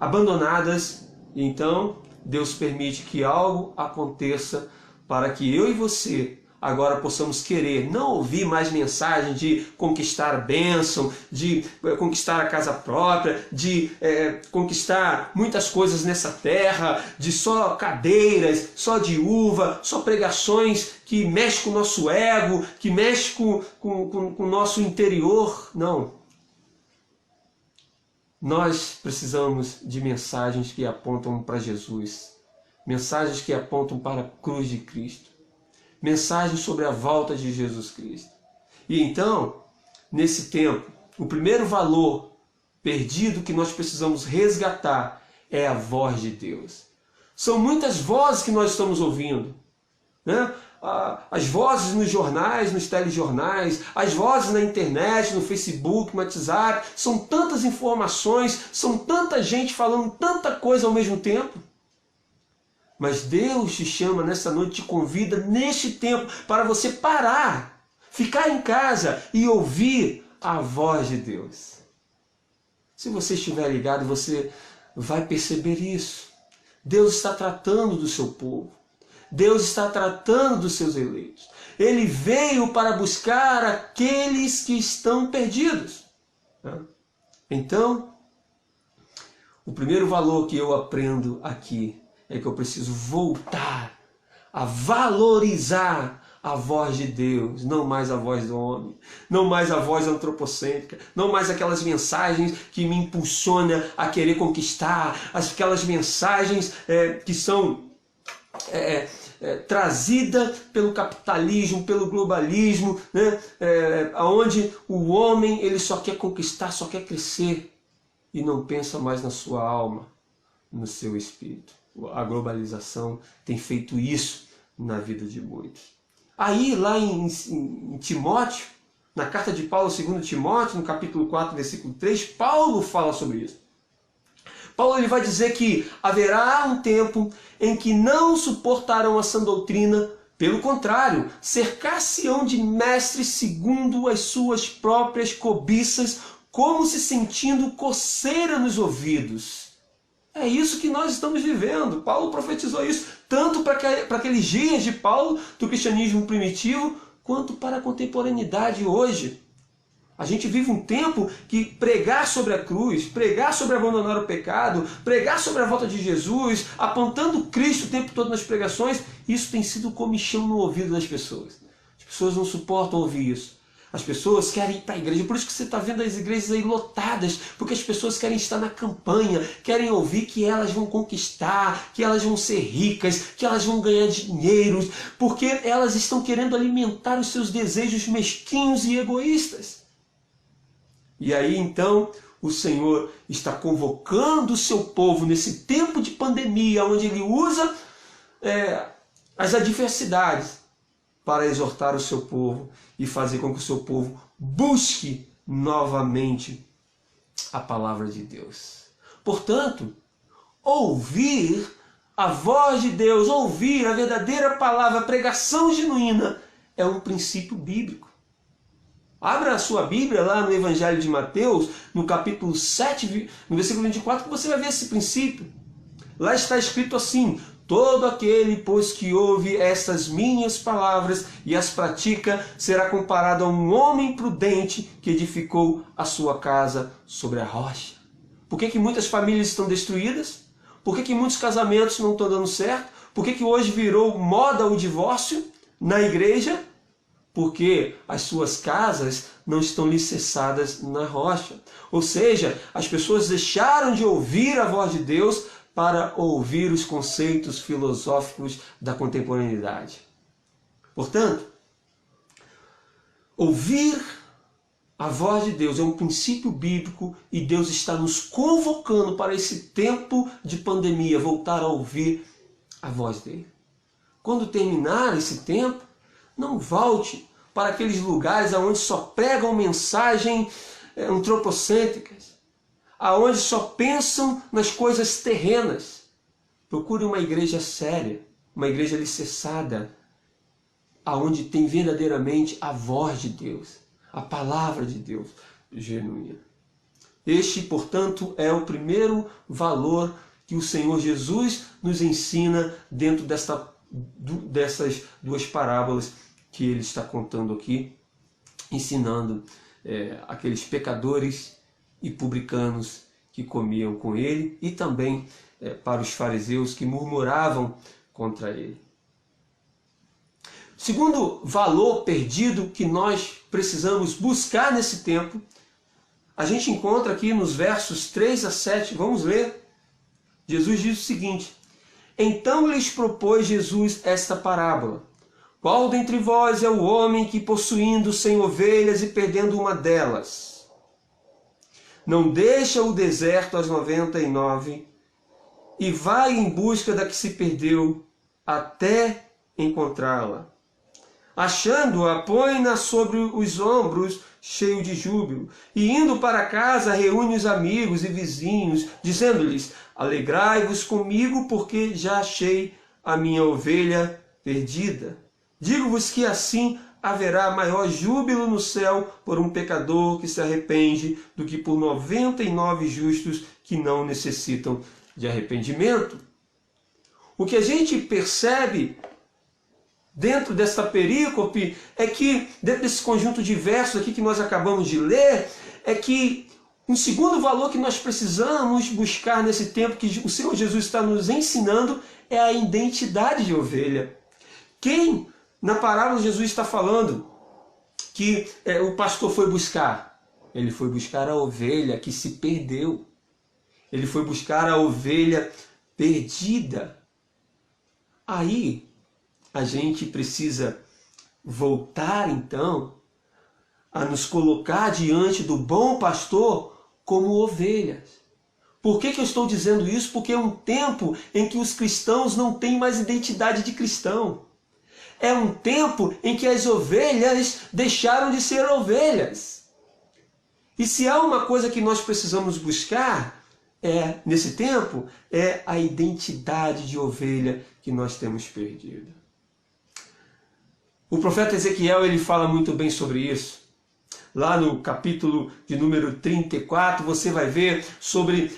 abandonadas, E então, Deus permite que algo aconteça para que eu e você agora possamos querer não ouvir mais mensagem de conquistar a bênção, de conquistar a casa própria, de conquistar muitas coisas nessa terra, de só cadeiras, só de uva, só pregações que mexem com o nosso ego, que mexem com o nosso interior. Não. Nós precisamos de mensagens que apontam para Jesus, mensagens que apontam para a cruz de Cristo, mensagens sobre a volta de Jesus Cristo. E então, nesse tempo, o primeiro valor perdido que nós precisamos resgatar é a voz de Deus. São muitas vozes que nós estamos ouvindo, né? As vozes nos jornais, nos telejornais, as vozes na internet, no Facebook, no WhatsApp, são tantas informações, são tanta gente falando tanta coisa ao mesmo tempo. Mas Deus te chama nessa noite, te convida neste tempo para você parar, ficar em casa e ouvir a voz de Deus. Se você estiver ligado, você vai perceber isso. Deus está tratando do seu povo. Deus está tratando dos seus eleitos. Ele veio para buscar aqueles que estão perdidos. Então, o primeiro valor que eu aprendo aqui é que eu preciso voltar a valorizar a voz de Deus, não mais a voz do homem, não mais a voz antropocêntrica, não mais aquelas mensagens que me impulsionam a querer conquistar, aquelas mensagens que são trazidas pelo capitalismo, pelo globalismo, né? Onde o homem ele só quer conquistar, só quer crescer e não pensa mais na sua alma, no seu espírito. A globalização tem feito isso na vida de muitos. Aí, lá em Timóteo, na carta de Paulo, 2 Timóteo, no capítulo 4, versículo 3, Paulo fala sobre isso. Paulo ele vai dizer que haverá um tempo em que não suportarão a sã doutrina, pelo contrário, cercar-se-ão de mestres segundo as suas próprias cobiças, como se sentindo coceira nos ouvidos. É isso que nós estamos vivendo. Paulo profetizou isso tanto para aqueles dias de Paulo, do cristianismo primitivo, quanto para a contemporaneidade hoje. A gente vive um tempo que pregar sobre a cruz, pregar sobre abandonar o pecado, pregar sobre a volta de Jesus, apontando Cristo o tempo todo nas pregações, isso tem sido comichão no ouvido das pessoas. As pessoas não suportam ouvir isso. As pessoas querem ir para a igreja, por isso que você está vendo as igrejas aí lotadas, porque as pessoas querem estar na campanha, querem ouvir que elas vão conquistar, que elas vão ser ricas, que elas vão ganhar dinheiro, porque elas estão querendo alimentar os seus desejos mesquinhos e egoístas. E aí então o Senhor está convocando o seu povo nesse tempo de pandemia, onde Ele usa as adversidades para exortar o seu povo e fazer com que o seu povo busque novamente a palavra de Deus. Portanto, ouvir a voz de Deus, ouvir a verdadeira palavra, a pregação genuína, é um princípio bíblico. Abra a sua Bíblia lá no Evangelho de Mateus, no capítulo 7, no versículo 24, que você vai ver esse princípio. Lá está escrito assim: todo aquele, pois, que ouve estas minhas palavras e as pratica, será comparado a um homem prudente que edificou a sua casa sobre a rocha. Por que muitas famílias estão destruídas? Por que muitos casamentos não estão dando certo? Por que hoje virou moda o divórcio na igreja? Porque as suas casas não estão alicerçadas na rocha. Ou seja, as pessoas deixaram de ouvir a voz de Deus para ouvir os conceitos filosóficos da contemporaneidade. Portanto, ouvir a voz de Deus é um princípio bíblico e Deus está nos convocando para esse tempo de pandemia, voltar a ouvir a voz dele. Quando terminar esse tempo, não volte para aqueles lugares onde só pregam mensagens antropocêntricas, aonde só pensam nas coisas terrenas. Procure uma igreja séria, uma igreja alicerçada, aonde tem verdadeiramente a voz de Deus, a palavra de Deus genuína. Este, portanto, é o primeiro valor que o Senhor Jesus nos ensina dentro dessas duas parábolas que ele está contando aqui, ensinando aqueles pecadores e publicanos que comiam com ele e também para os fariseus que murmuravam contra ele. Segundo valor perdido que nós precisamos buscar nesse tempo, a gente encontra aqui nos versos 3 a 7, vamos ler. Jesus diz o seguinte: então lhes propôs Jesus esta parábola: qual dentre vós é o homem que, possuindo 100 ovelhas e perdendo uma delas, não deixa o deserto às 99 e vai em busca da que se perdeu até encontrá-la? Achando-a, põe-na sobre os ombros, cheio de júbilo, e indo para casa reúne os amigos e vizinhos, dizendo-lhes: alegrai-vos comigo, porque já achei a minha ovelha perdida. Digo-vos que assim haverá maior júbilo no céu por um pecador que se arrepende do que por 99 justos que não necessitam de arrependimento. O que a gente percebe dentro desta perícope é que, dentro desse conjunto de versos aqui que nós acabamos de ler, é que um segundo valor que nós precisamos buscar nesse tempo que o Senhor Jesus está nos ensinando é a identidade de ovelha. Quem na parábola Jesus está falando que o pastor foi buscar? Ele foi buscar a ovelha que se perdeu. Ele foi buscar a ovelha perdida. Aí a gente precisa voltar então a nos colocar diante do bom pastor como ovelhas. Por que eu estou dizendo isso? Porque é um tempo em que os cristãos não têm mais identidade de cristão. É um tempo em que as ovelhas deixaram de ser ovelhas. E se há uma coisa que nós precisamos buscar nesse tempo, é a identidade de ovelha que nós temos perdido. O profeta Ezequiel ele fala muito bem sobre isso. Lá no capítulo de número 34, você vai ver sobre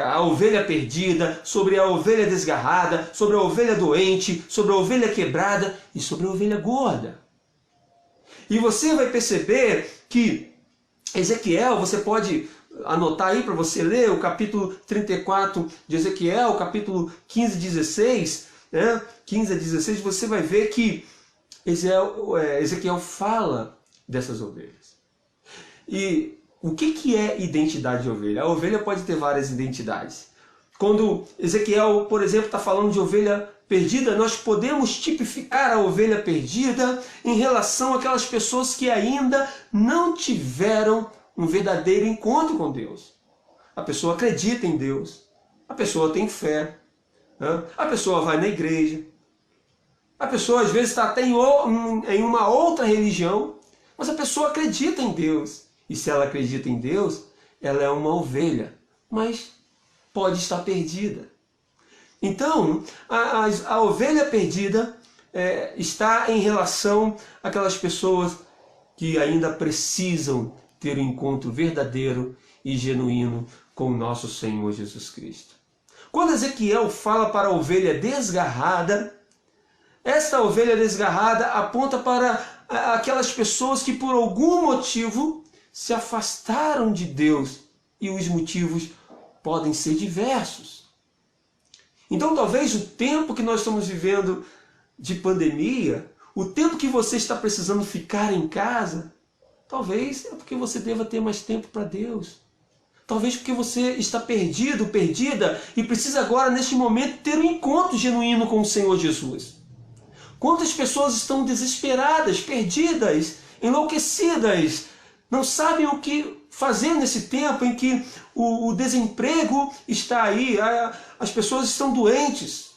a ovelha perdida, sobre a ovelha desgarrada, sobre a ovelha doente, sobre a ovelha quebrada e sobre a ovelha gorda. E você vai perceber que Ezequiel, você pode anotar aí para você ler o capítulo 34 de Ezequiel, o capítulo 15 e 16, 15 a 16, você vai ver que Ezequiel fala dessas ovelhas. E o que é identidade de ovelha? A ovelha pode ter várias identidades. Quando Ezequiel, por exemplo, está falando de ovelha perdida, nós podemos tipificar a ovelha perdida em relação àquelas pessoas que ainda não tiveram um verdadeiro encontro com Deus. A pessoa acredita em Deus, a pessoa tem fé, a pessoa vai na igreja, a pessoa às vezes está até em uma outra religião, mas a pessoa acredita em Deus. E se ela acredita em Deus, ela é uma ovelha, mas pode estar perdida. Então, a ovelha perdida está em relação àquelas pessoas que ainda precisam ter um encontro verdadeiro e genuíno com o nosso Senhor Jesus Cristo. Quando Ezequiel fala para a ovelha desgarrada, esta ovelha desgarrada aponta para aquelas pessoas que por algum motivo se afastaram de Deus, e os motivos podem ser diversos. Então talvez o tempo que nós estamos vivendo de pandemia, o tempo que você está precisando ficar em casa, talvez é porque você deva ter mais tempo para Deus. Talvez porque você está perdido, perdida, e precisa agora, neste momento, ter um encontro genuíno com o Senhor Jesus. Quantas pessoas estão desesperadas, perdidas, enlouquecidas, não sabem o que fazer nesse tempo em que o desemprego está aí, as pessoas estão doentes.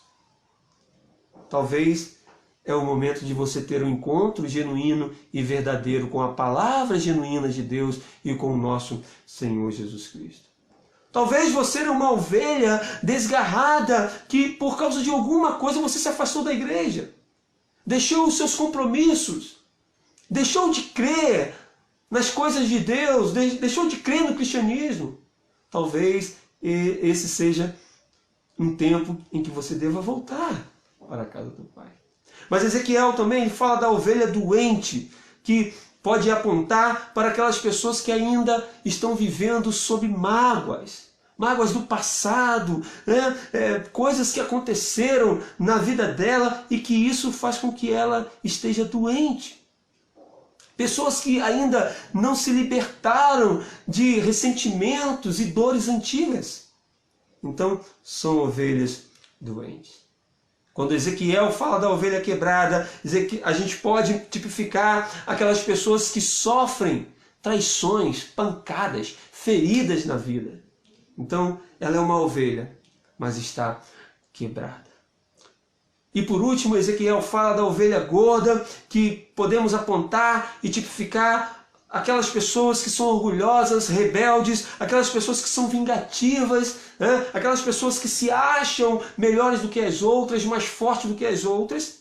Talvez é o momento de você ter um encontro genuíno e verdadeiro com a palavra genuína de Deus e com o nosso Senhor Jesus Cristo. Talvez você é uma ovelha desgarrada que por causa de alguma coisa você se afastou da igreja, deixou os seus compromissos, deixou de crer nas coisas de Deus, deixou de crer no cristianismo. Talvez esse seja um tempo em que você deva voltar para a casa do Pai. Mas Ezequiel também fala da ovelha doente, que pode apontar para aquelas pessoas que ainda estão vivendo sob mágoas do passado, né? Coisas que aconteceram na vida dela e que isso faz com que ela esteja doente. Pessoas que ainda não se libertaram de ressentimentos e dores antigas. Então, são ovelhas doentes. Quando Ezequiel fala da ovelha quebrada, a gente pode tipificar aquelas pessoas que sofrem traições, pancadas, feridas na vida. Então, ela é uma ovelha, mas está quebrada. E por último, Ezequiel fala da ovelha gorda, que podemos apontar e tipificar aquelas pessoas que são orgulhosas, rebeldes, aquelas pessoas que são vingativas, né? Aquelas pessoas que se acham melhores do que as outras, mais fortes do que as outras.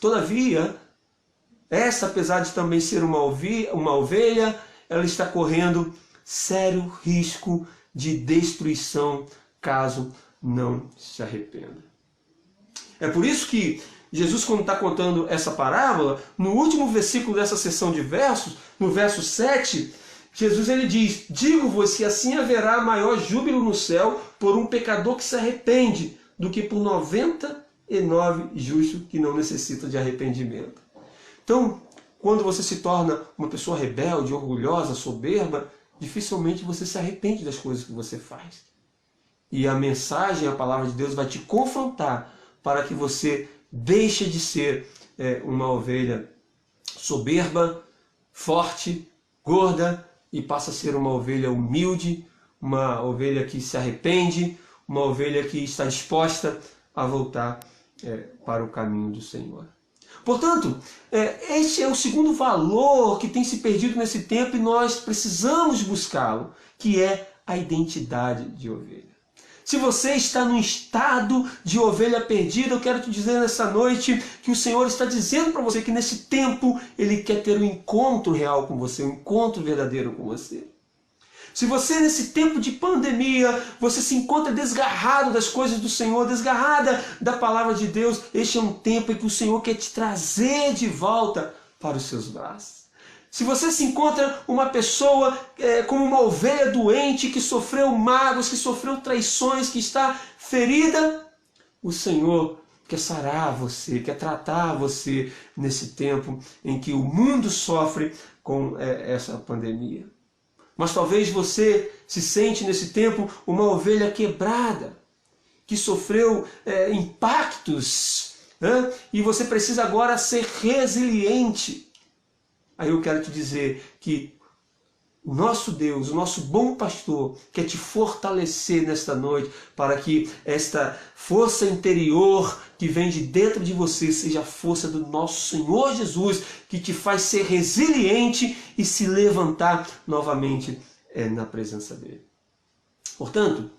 Todavia, essa, apesar de também ser uma ovelha, ela está correndo sério risco de destruição caso não se arrependa. É por isso que Jesus, quando está contando essa parábola, no último versículo dessa seção de versos, no verso 7, Jesus ele diz: digo-vos que assim haverá maior júbilo no céu por um pecador que se arrepende, do que por 99 justos que não necessitam de arrependimento. Então, quando você se torna uma pessoa rebelde, orgulhosa, soberba, dificilmente você se arrepende das coisas que você faz. E a mensagem, a palavra de Deus vai te confrontar para que você deixe de ser uma ovelha soberba, forte, gorda, e passa a ser uma ovelha humilde, uma ovelha que se arrepende, uma ovelha que está disposta a voltar para o caminho do Senhor. Portanto, este é o segundo valor que tem se perdido nesse tempo e nós precisamos buscá-lo, que é a identidade de ovelha. Se você está num estado de ovelha perdida, eu quero te dizer nessa noite que o Senhor está dizendo para você que nesse tempo Ele quer ter um encontro real com você, um encontro verdadeiro com você. Se você nesse tempo de pandemia, você se encontra desgarrado das coisas do Senhor, desgarrada da palavra de Deus, este é um tempo em que o Senhor quer te trazer de volta para os seus braços. Se você se encontra uma pessoa como uma ovelha doente, que sofreu mágoas, que sofreu traições, que está ferida, o Senhor quer sarar você, quer tratar você nesse tempo em que o mundo sofre com essa pandemia. Mas talvez você se sente nesse tempo uma ovelha quebrada, que sofreu impactos, né? E você precisa agora ser resiliente. Aí eu quero te dizer que o nosso Deus, o nosso bom pastor, quer te fortalecer nesta noite para que esta força interior que vem de dentro de você seja a força do nosso Senhor Jesus, que te faz ser resiliente e se levantar novamente na presença dele. Portanto,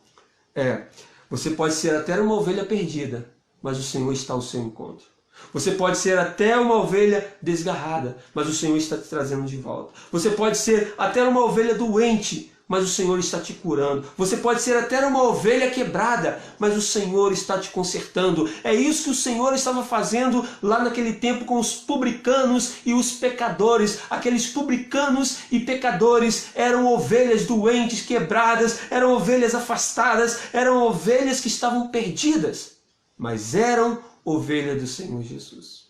você pode ser até uma ovelha perdida, mas o Senhor está ao seu encontro. Você pode ser até uma ovelha desgarrada, mas o Senhor está te trazendo de volta. Você pode ser até uma ovelha doente, mas o Senhor está te curando. Você pode ser até uma ovelha quebrada, mas o Senhor está te consertando. É isso que o Senhor estava fazendo lá naquele tempo com os publicanos e os pecadores. Aqueles publicanos e pecadores eram ovelhas doentes, quebradas, eram ovelhas afastadas, eram ovelhas que estavam perdidas, mas eram ovelha do Senhor Jesus.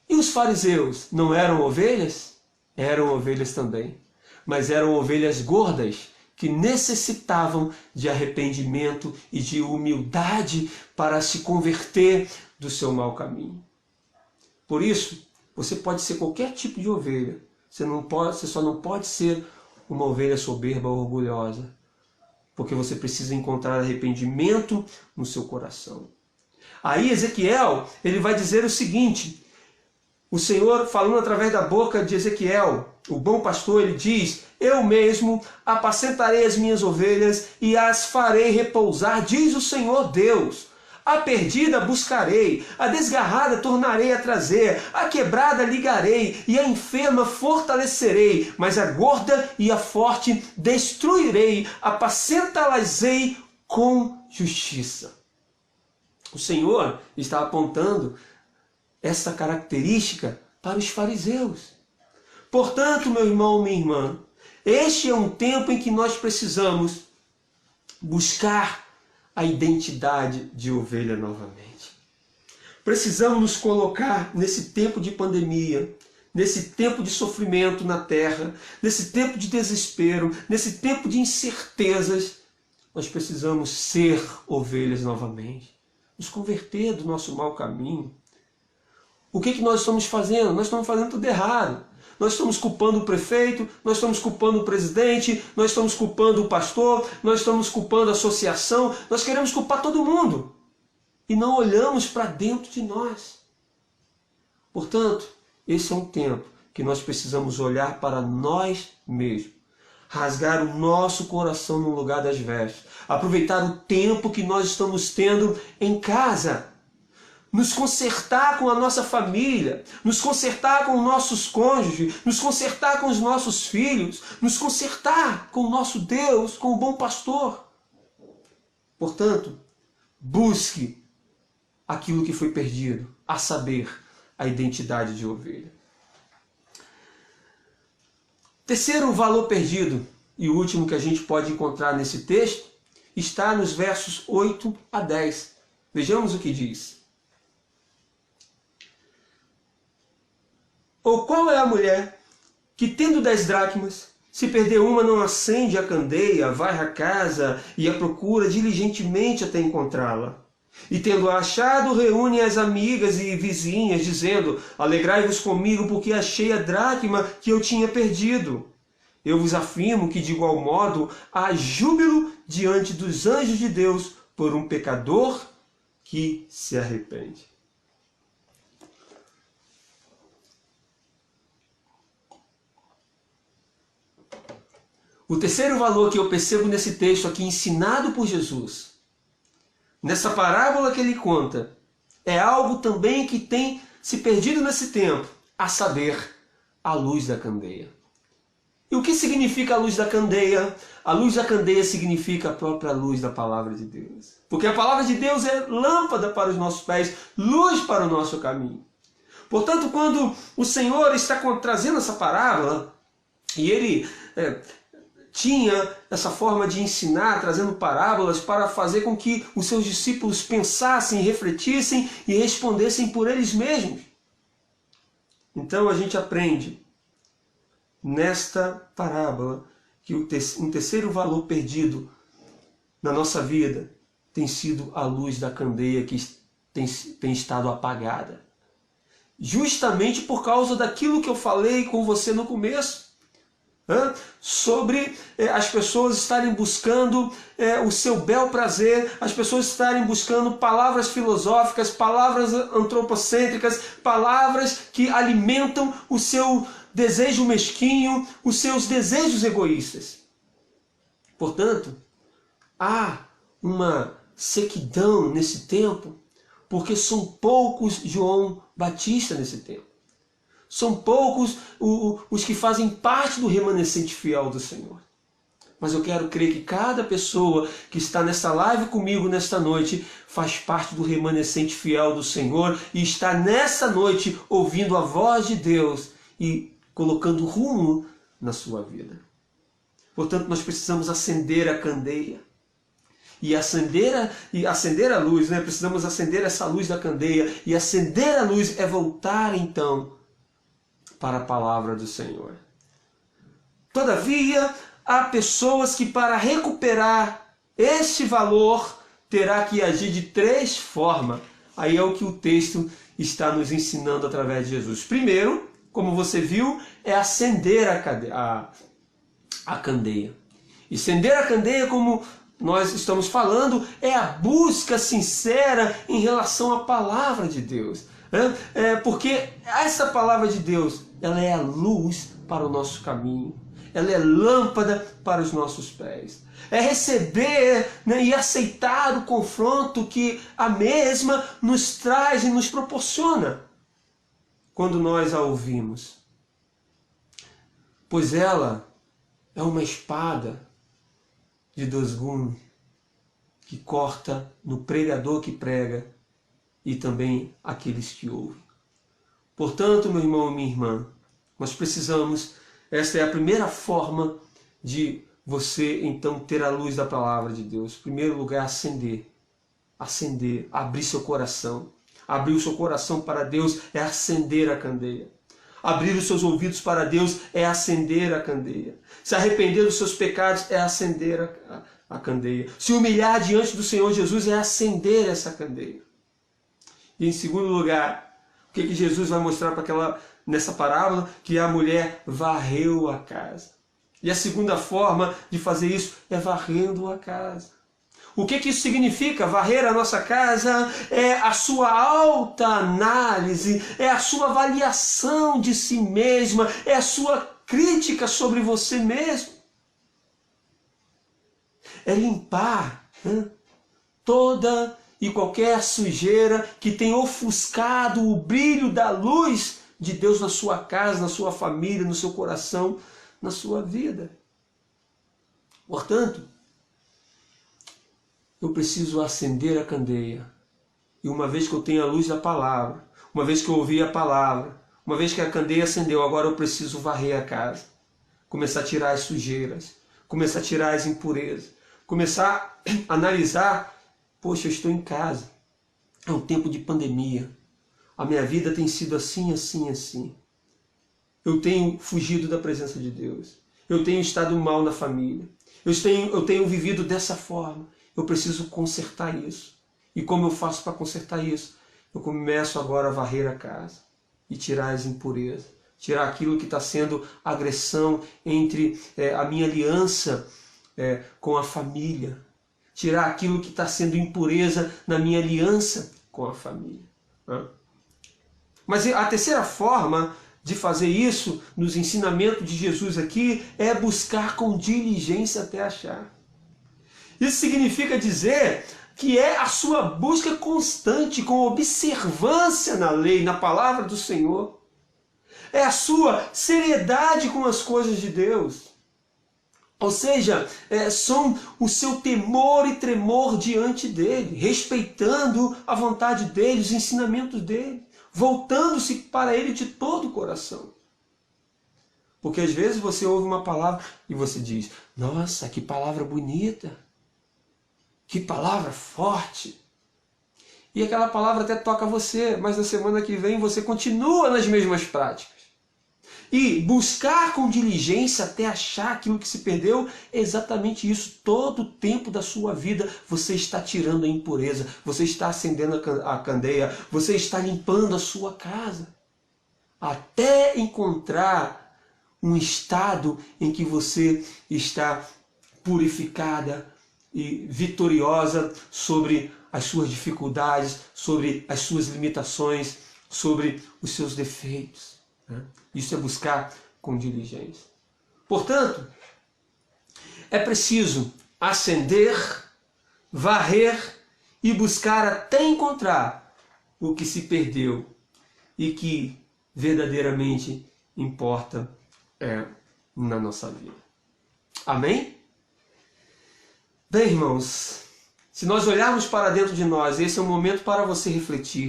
E os fariseus não eram ovelhas? Eram ovelhas também. Mas eram ovelhas gordas que necessitavam de arrependimento e de humildade para se converter do seu mau caminho. Por isso, você pode ser qualquer tipo de ovelha. Você só não pode ser uma ovelha soberba ou orgulhosa. Porque você precisa encontrar arrependimento no seu coração. Aí Ezequiel, ele vai dizer o seguinte, o Senhor falando através da boca de Ezequiel, o bom pastor, ele diz: eu mesmo apacentarei as minhas ovelhas e as farei repousar, diz o Senhor Deus. A perdida buscarei, a desgarrada tornarei a trazer, a quebrada ligarei e a enferma fortalecerei, mas a gorda e a forte destruirei, apacentá-las-ei com justiça. O Senhor está apontando essa característica para os fariseus. Portanto, meu irmão, minha irmã, este é um tempo em que nós precisamos buscar a identidade de ovelha novamente. Precisamos nos colocar nesse tempo de pandemia, nesse tempo de sofrimento na terra, nesse tempo de desespero, nesse tempo de incertezas. Nós precisamos ser ovelhas novamente, nos converter do nosso mau caminho. O que nós estamos fazendo? Nós estamos fazendo tudo errado. Nós estamos culpando o prefeito, nós estamos culpando o presidente, nós estamos culpando o pastor, nós estamos culpando a associação, nós queremos culpar todo mundo. E não olhamos para dentro de nós. Portanto, esse é um tempo que nós precisamos olhar para nós mesmos. Rasgar o nosso coração no lugar das vestes. Aproveitar o tempo que nós estamos tendo em casa. Nos consertar com a nossa família, nos consertar com os nossos cônjuges, nos consertar com os nossos filhos, nos consertar com o nosso Deus, com o bom pastor. Portanto, busque aquilo que foi perdido, a saber, a identidade de ovelha. Terceiro valor perdido, e o último que a gente pode encontrar nesse texto, está nos versos 8 a 10. Vejamos o que diz. Ou qual é a mulher que, tendo 10 dracmas, se perder uma, não acende a candeia, varre a casa e a procura diligentemente até encontrá-la? E tendo-a achado, reúne as amigas e vizinhas, dizendo: alegrai-vos comigo, porque achei a dracma que eu tinha perdido. Eu vos afirmo que, de igual modo, há júbilo diante dos anjos de Deus por um pecador que se arrepende. O terceiro valor que eu percebo nesse texto aqui, ensinado por Jesus, nessa parábola que ele conta, é algo também que tem se perdido nesse tempo, a saber, a luz da candeia. E o que significa a luz da candeia? A luz da candeia significa a própria luz da palavra de Deus. Porque a palavra de Deus é lâmpada para os nossos pés, luz para o nosso caminho. Portanto, quando o Senhor está trazendo essa parábola, e ele tinha essa forma de ensinar, trazendo parábolas para fazer com que os seus discípulos pensassem, refletissem e respondessem por eles mesmos. Então a gente aprende nesta parábola que um terceiro valor perdido na nossa vida tem sido a luz da candeia que tem estado apagada. Justamente por causa daquilo que eu falei com você no começo. Sobre as pessoas estarem buscando o seu bel prazer, as pessoas estarem buscando palavras filosóficas, palavras antropocêntricas, palavras que alimentam o seu desejo mesquinho, os seus desejos egoístas. Portanto, há uma sequidão nesse tempo, porque são poucos João Batista nesse tempo. São poucos os que fazem parte do remanescente fiel do Senhor. Mas eu quero crer que cada pessoa que está nessa live comigo nesta noite faz parte do remanescente fiel do Senhor e está nessa noite ouvindo a voz de Deus e colocando rumo na sua vida. Portanto, nós precisamos acender a candeia. E acender a luz, precisamos acender essa luz da candeia. E acender a luz é voltar então para a palavra do Senhor. Todavia, há pessoas que para recuperar este valor terá que agir de 3 formas. Aí é o que o texto está nos ensinando através de Jesus. Primeiro, como você viu, é acender a candeia. E acender a candeia, como nós estamos falando, é a busca sincera em relação à palavra de Deus. Porque essa palavra de Deus, ela é a luz para o nosso caminho. Ela é lâmpada para os nossos pés. É receber e aceitar o confronto que a mesma nos traz e nos proporciona quando nós a ouvimos. Pois ela é uma espada de 2 gumes que corta no pregador que prega e também aqueles que ouvem. Portanto, meu irmão e minha irmã, nós precisamos, esta é a primeira forma de você então ter a luz da palavra de Deus. Em primeiro lugar, acender, abrir seu coração. Abrir o seu coração para Deus é acender a candeia. Abrir os seus ouvidos para Deus é acender a candeia. Se arrepender dos seus pecados é acender a candeia. Se humilhar diante do Senhor Jesus é acender essa candeia. E em segundo lugar, o que Jesus vai mostrar nessa parábola? Que a mulher varreu a casa. E a segunda forma de fazer isso é varrendo a casa. O que isso significa? Varrer a nossa casa é a sua alta análise, é a sua avaliação de si mesma, é a sua crítica sobre você mesmo. É limpar toda e qualquer sujeira que tem ofuscado o brilho da luz de Deus na sua casa, na sua família, no seu coração, na sua vida. Portanto, eu preciso acender a candeia. E uma vez que eu tenho a luz da palavra, uma vez que eu ouvi a palavra, uma vez que a candeia acendeu, agora eu preciso varrer a casa. Começar a tirar as sujeiras, começar a tirar as impurezas, começar a analisar, poxa, eu estou em casa, é um tempo de pandemia, a minha vida tem sido assim, assim, assim. Eu tenho fugido da presença de Deus, eu tenho estado mal na família, eu tenho vivido dessa forma. Eu preciso consertar isso. E como eu faço para consertar isso? Eu começo agora a varrer a casa e tirar as impurezas. Tirar aquilo que está sendo agressão entre a minha aliança com a família. Tirar aquilo que está sendo impureza na minha aliança com a família. Mas a terceira forma de fazer isso, nos ensinamentos de Jesus aqui, é buscar com diligência até achar. Isso significa dizer que é a sua busca constante, com observância na lei, na palavra do Senhor. É a sua seriedade com as coisas de Deus. Ou seja, são o seu temor e tremor diante dele, respeitando a vontade dele, os ensinamentos dele, voltando-se para ele de todo o coração. Porque às vezes você ouve uma palavra e você diz, nossa, que palavra bonita. Que palavra forte! E aquela palavra até toca você, mas na semana que vem você continua nas mesmas práticas. E buscar com diligência até achar aquilo que se perdeu é exatamente isso. Todo o tempo da sua vida você está tirando a impureza, você está acendendo a candeia, você está limpando a sua casa. Até encontrar um estado em que você está purificada, e vitoriosa sobre as suas dificuldades, sobre as suas limitações, sobre os seus defeitos. Isso é buscar com diligência. Portanto, é preciso acender, varrer e buscar até encontrar o que se perdeu e que verdadeiramente importa na nossa vida. Amém? Bem, irmãos, se nós olharmos para dentro de nós, esse é um momento para você refletir.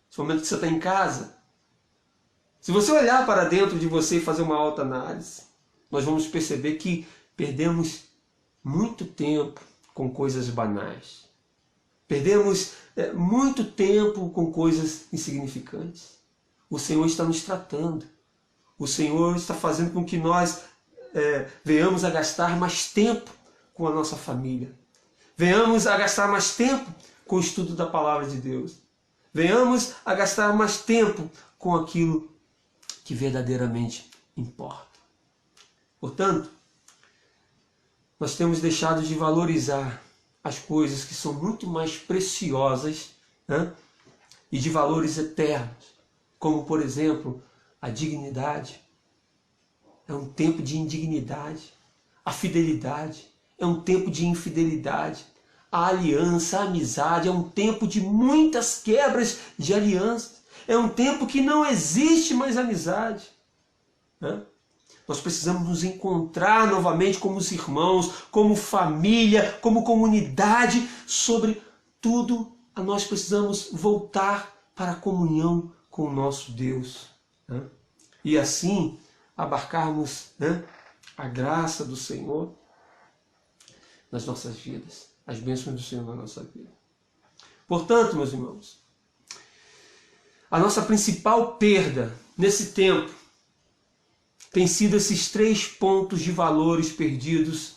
Esse é o momento que você está em casa. Se você olhar para dentro de você e fazer uma autoanálise, nós vamos perceber que perdemos muito tempo com coisas banais. Perdemos muito tempo com coisas insignificantes. O Senhor está nos tratando. O Senhor está fazendo com que nós venhamos a gastar mais tempo com a nossa família. Venhamos a gastar mais tempo com o estudo da palavra de Deus. Venhamos a gastar mais tempo com aquilo que verdadeiramente importa. Portanto, nós temos deixado de valorizar as coisas que são muito mais preciosas, e de valores eternos, como, por exemplo, a dignidade. É um tempo de indignidade. A fidelidade é um tempo de infidelidade. A aliança, a amizade é um tempo de muitas quebras de alianças. É um tempo que não existe mais amizade. Nós precisamos nos encontrar novamente como os irmãos, como família, como comunidade. Sobre tudo, nós precisamos voltar para a comunhão com o nosso Deus, né? E assim abarcarmos, né, a graça do Senhor nas nossas vidas, as bênçãos do Senhor na nossa vida. Portanto, meus irmãos, a nossa principal perda nesse tempo tem sido esses 3 pontos de valores perdidos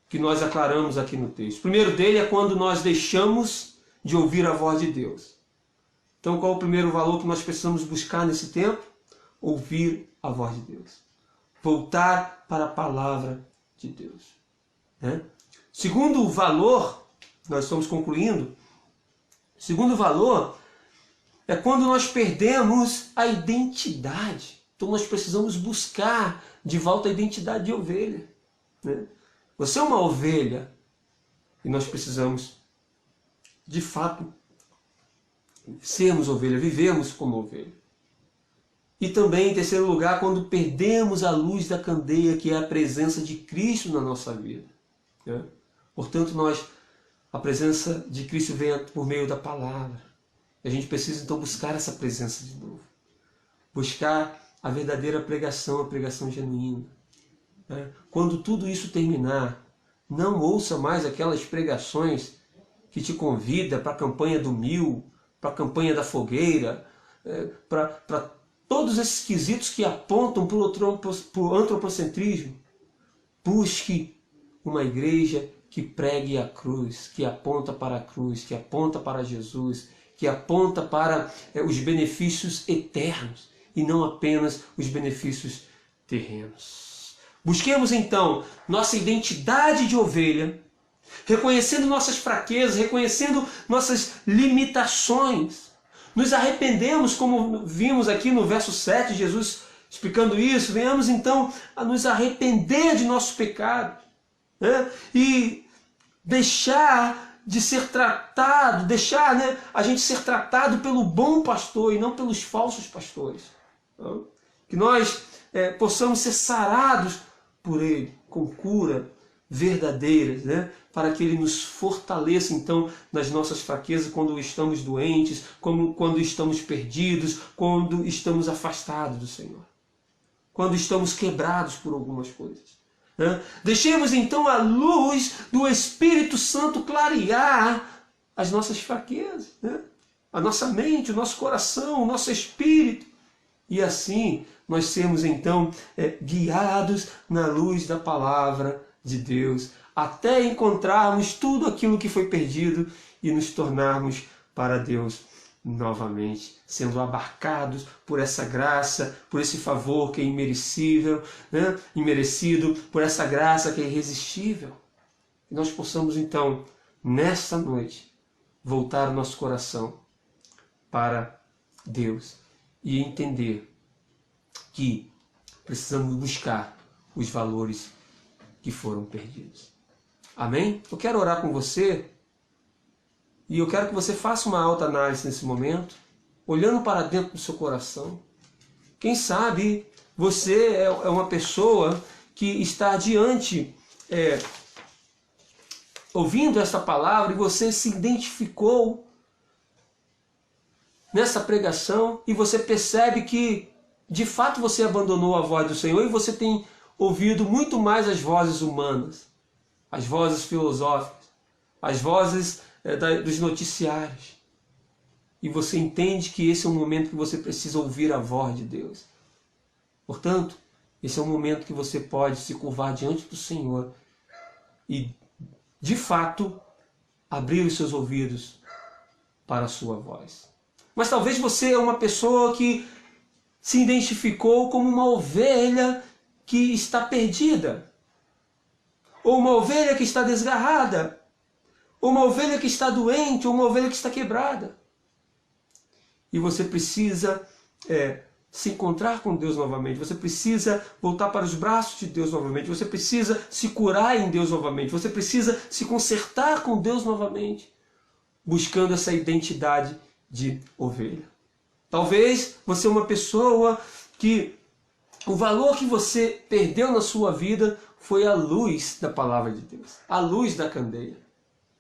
que nós aclaramos aqui no texto. O primeiro dele é quando nós deixamos de ouvir a voz de Deus. Então, qual é o primeiro valor que nós precisamos buscar nesse tempo? Ouvir a voz de Deus. Voltar para a palavra de Deus, né? Segundo valor, nós estamos concluindo, segundo valor é quando nós perdemos a identidade. Então nós precisamos buscar de volta a identidade de ovelha, né? Você é uma ovelha e nós precisamos, de fato, sermos ovelha, vivemos como ovelha. E também, em terceiro lugar, quando perdemos a luz da candeia, que é a presença de Cristo na nossa vida, né? Portanto, a presença de Cristo vem por meio da palavra. A gente precisa, então, buscar essa presença de novo. Buscar a verdadeira pregação, a pregação genuína, né? Quando tudo isso terminar, não ouça mais aquelas pregações que te convida para a campanha do 1000, para a campanha da fogueira, para todos esses quesitos que apontam para o antropocentrismo. Busque uma igreja que pregue a cruz, que aponta para a cruz, que aponta para Jesus, que aponta para os benefícios eternos e não apenas os benefícios terrenos. Busquemos então nossa identidade de ovelha, reconhecendo nossas fraquezas, reconhecendo nossas limitações. Nos arrependemos, como vimos aqui no verso 7, Jesus explicando isso. Venhamos então a nos arrepender de nossos pecados, né? E deixar de ser tratado, deixar, né, a gente ser tratado pelo bom pastor e não pelos falsos pastores. Então, que nós possamos ser sarados por Ele, com cura verdadeira, né? Para que Ele nos fortaleça então nas nossas fraquezas, quando estamos doentes, quando estamos perdidos, quando estamos afastados do Senhor, quando estamos quebrados por algumas coisas, né? Deixemos então a luz do Espírito Santo clarear as nossas fraquezas, né? A nossa mente, o nosso coração, o nosso espírito, e assim nós sermos então guiados na luz da palavra de Deus, até encontrarmos tudo aquilo que foi perdido e nos tornarmos para Deus novamente, sendo abarcados por essa graça, por esse favor que é imerecível, né? Imerecido, por essa graça que é irresistível. E nós possamos então, nesta noite, voltar o nosso coração para Deus e entender que precisamos buscar os valores que foram perdidos. Amém? Eu quero orar com você e eu quero que você faça uma autoanálise nesse momento, olhando para dentro do seu coração. Quem sabe você é uma pessoa que está diante, ouvindo esta palavra, e você se identificou nessa pregação e você percebe que de fato você abandonou a voz do Senhor e você tem ouvido muito mais as vozes humanas, as vozes filosóficas, as vozes dos noticiários. E você entende que esse é um momento que você precisa ouvir a voz de Deus. Portanto, esse é um momento que você pode se curvar diante do Senhor e, de fato, abrir os seus ouvidos para a sua voz. Mas talvez você é uma pessoa que se identificou como uma ovelha que está perdida, ou uma ovelha que está desgarrada, ou uma ovelha que está doente, ou uma ovelha que está quebrada. E você precisa se encontrar com Deus novamente, você precisa voltar para os braços de Deus novamente, você precisa se curar em Deus novamente, você precisa se consertar com Deus novamente, buscando essa identidade de ovelha. Talvez você é uma pessoa que o valor que você perdeu na sua vida foi a luz da palavra de Deus, a luz da candeia.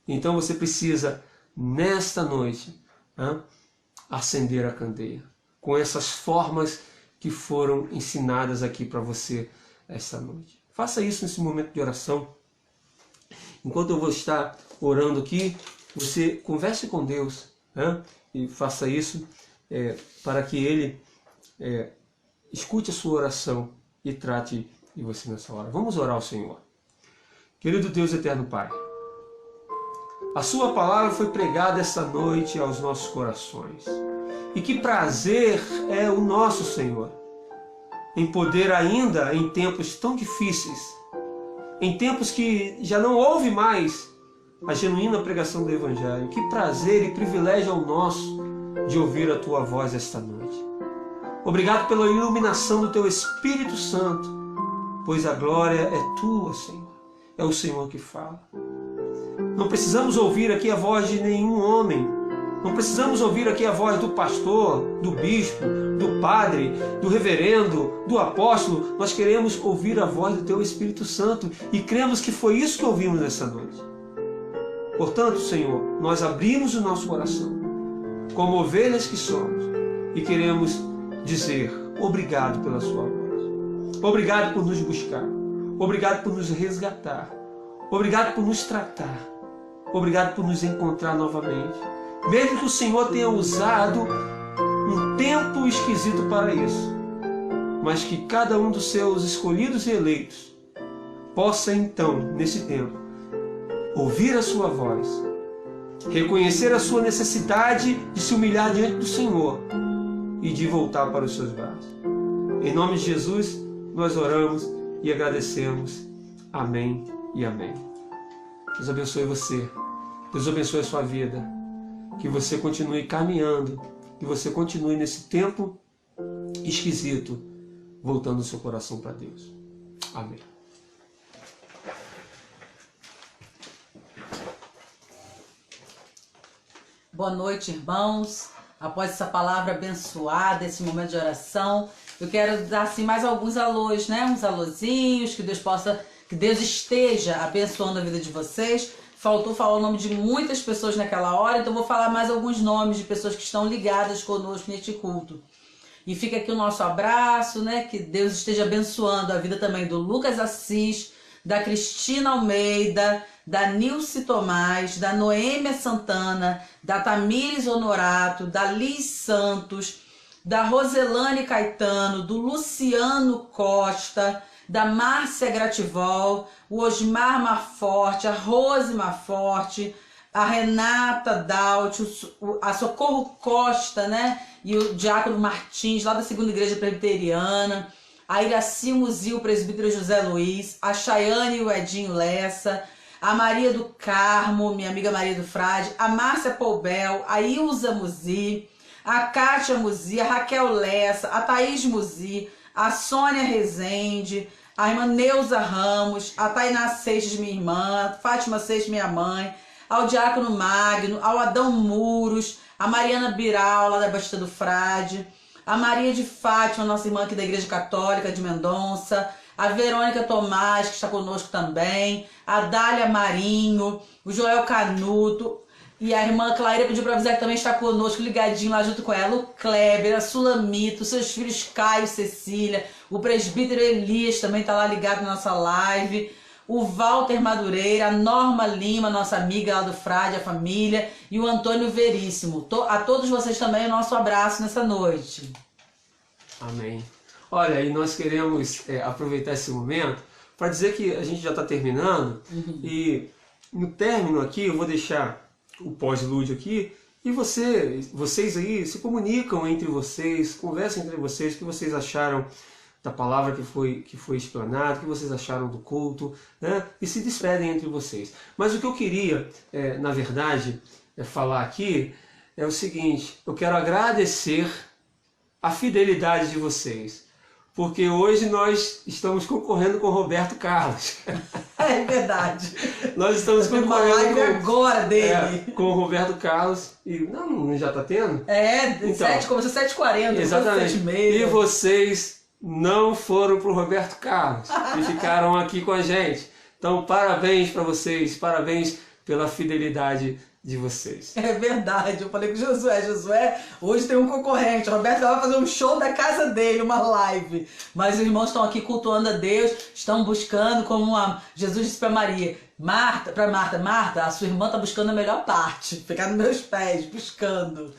Então você precisa, nesta noite, acender a candeia com essas formas que foram ensinadas aqui para você esta noite. Faça isso nesse momento de oração. Enquanto eu vou estar orando aqui, você converse com Deus, e faça isso para que Ele escute a sua oração e trate de você nessa hora. Vamos orar ao Senhor. Querido Deus eterno Pai, a sua palavra foi pregada esta noite aos nossos corações. E que prazer é o nosso, Senhor, em poder ainda em tempos tão difíceis, em tempos que já não houve mais a genuína pregação do Evangelho. Que prazer e privilégio é o nosso de ouvir a Tua voz esta noite. Obrigado pela iluminação do Teu Espírito Santo, pois a glória é Tua, Senhor. É o Senhor que fala. Não precisamos ouvir aqui a voz de nenhum homem. Não precisamos ouvir aqui a voz do pastor, do bispo, do padre, do reverendo, do apóstolo. Nós queremos ouvir a voz do Teu Espírito Santo e cremos que foi isso que ouvimos nessa noite. Portanto, Senhor, nós abrimos o nosso coração, como ovelhas que somos, e queremos dizer obrigado pela Sua voz. Obrigado por nos buscar. Obrigado por nos resgatar. Obrigado por nos tratar. Obrigado por nos encontrar novamente. Mesmo que o Senhor tenha usado um tempo esquisito para isso, mas que cada um dos seus escolhidos e eleitos possa então, nesse tempo, ouvir a Sua voz, reconhecer a sua necessidade de se humilhar diante do Senhor e de voltar para os Seus braços. Em nome de Jesus, nós oramos e agradecemos. Amém e amém. Deus abençoe você. Deus abençoe a sua vida. Que você continue caminhando, que você continue nesse tempo esquisito, voltando o seu coração para Deus. Amém. Boa noite, irmãos. Após essa palavra abençoada, esse momento de oração, eu quero dar assim mais alguns alôs, né? Uns alôzinhos, que Deus esteja abençoando a vida de vocês. Faltou falar o nome de muitas pessoas naquela hora, então vou falar mais alguns nomes de pessoas que estão ligadas conosco neste culto. E fica aqui o nosso abraço, né? Que Deus esteja abençoando a vida também do Lucas Assis, da Cristina Almeida, da Nilce Tomás, da Noêmia Santana, da Tamires Honorato, da Liz Santos, da Roselane Caetano, do Luciano Costa, da Márcia Grativol, o Osmar Marforte, a Rose Marforte, a Renata Daut, a Socorro Costa, né? E o Diácono Martins, lá da Segunda Igreja Presbiteriana, a Iraci Muzil, o presbítero José Luiz, a Chayane e o Edinho Lessa, a Maria do Carmo, minha amiga Maria do Frade, a Márcia Poubel, a Ilza Muzi, a Kátia Muzi, a Raquel Lessa, a Thaís Muzi, a Sônia Rezende, a irmã Neuza Ramos, a Tainá Seixas, minha irmã, a Fátima Seixas, minha mãe, ao Diácono Magno, ao Adão Muros, a Mariana Biral, lá da Batista do Frade, a Maria de Fátima, nossa irmã aqui da Igreja Católica de Mendonça, a Verônica Tomás, que está conosco também, a Dália Marinho, o Joel Canuto, e a irmã Claíra pediu para avisar que também está conosco, ligadinho lá junto com ela, o Kleber, a Sulamito, seus filhos Caio e Cecília, o presbítero Elias também está lá ligado na nossa live, o Walter Madureira, a Norma Lima, nossa amiga lá do Frade, a família, e o Antônio Veríssimo. A todos vocês também o nosso abraço nessa noite. Amém. Olha, e nós queremos aproveitar esse momento para dizer que a gente já está terminando, e no término aqui eu vou deixar o pós-lúdio aqui, e vocês aí se comunicam entre vocês, conversam entre vocês, o que vocês acharam da palavra que foi explanada, o que vocês acharam do culto, né? E se despedem entre vocês. Mas o que eu queria, na verdade, falar aqui é o seguinte: eu quero agradecer a fidelidade de vocês, porque hoje nós estamos concorrendo com o Roberto Carlos. É verdade. Nós estamos concorrendo agora dele. Com o Roberto Carlos. E não já está tendo? Começou 7h40. Exatamente. E vocês não foram para o Roberto Carlos e ficaram aqui com a gente. Então, parabéns para vocês, parabéns pela fidelidade de vocês. É verdade, eu falei com o Josué, hoje tem um concorrente, o Roberto vai fazer um show da casa dele, uma live, mas os irmãos estão aqui cultuando a Deus, estão buscando, como Jesus disse para Maria, Marta, a sua irmã está buscando a melhor parte, ficar nos meus pés, buscando.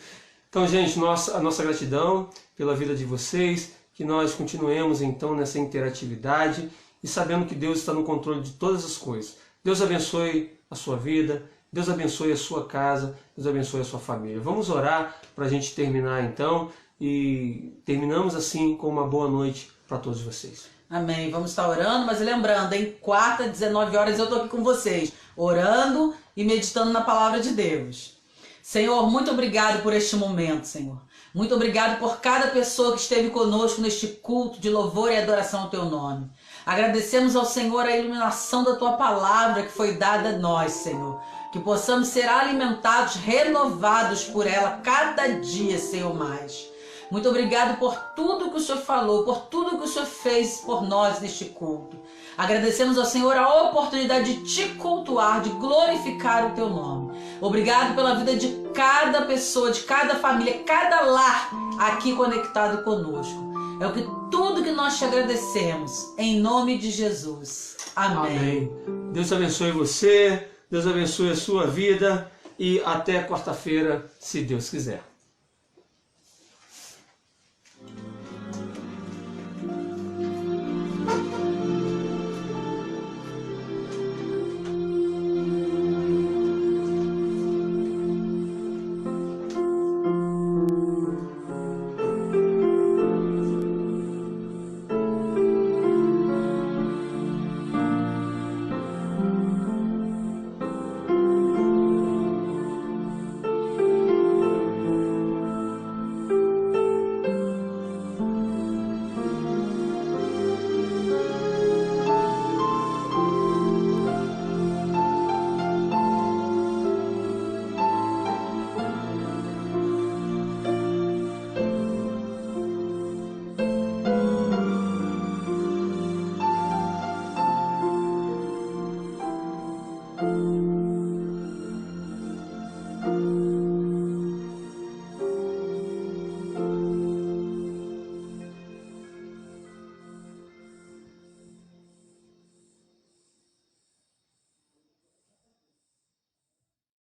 Então, gente, a nossa gratidão pela vida de vocês, que nós continuemos então nessa interatividade e sabendo que Deus está no controle de todas as coisas. Deus abençoe a sua vida, Deus abençoe a sua casa, Deus abençoe a sua família. Vamos orar para a gente terminar então e terminamos assim com uma boa noite para todos vocês. Amém. Vamos estar orando, mas lembrando, em quarta, 19 horas, eu estou aqui com vocês, orando e meditando na palavra de Deus. Senhor, muito obrigado por este momento, Senhor. Muito obrigado por cada pessoa que esteve conosco neste culto de louvor e adoração ao Teu nome. Agradecemos ao Senhor a iluminação da Tua palavra que foi dada a nós, Senhor. Que possamos ser alimentados, renovados por ela cada dia, Senhor, mais. Muito obrigado por tudo que o Senhor falou, por tudo que o Senhor fez por nós neste culto. Agradecemos ao Senhor a oportunidade de Te cultuar, de glorificar o Teu nome. Obrigado pela vida de cada pessoa, de cada família, cada lar aqui conectado conosco. É o que tudo que nós Te agradecemos, em nome de Jesus. Amém. Amém. Deus abençoe você, Deus abençoe a sua vida e até quarta-feira, se Deus quiser.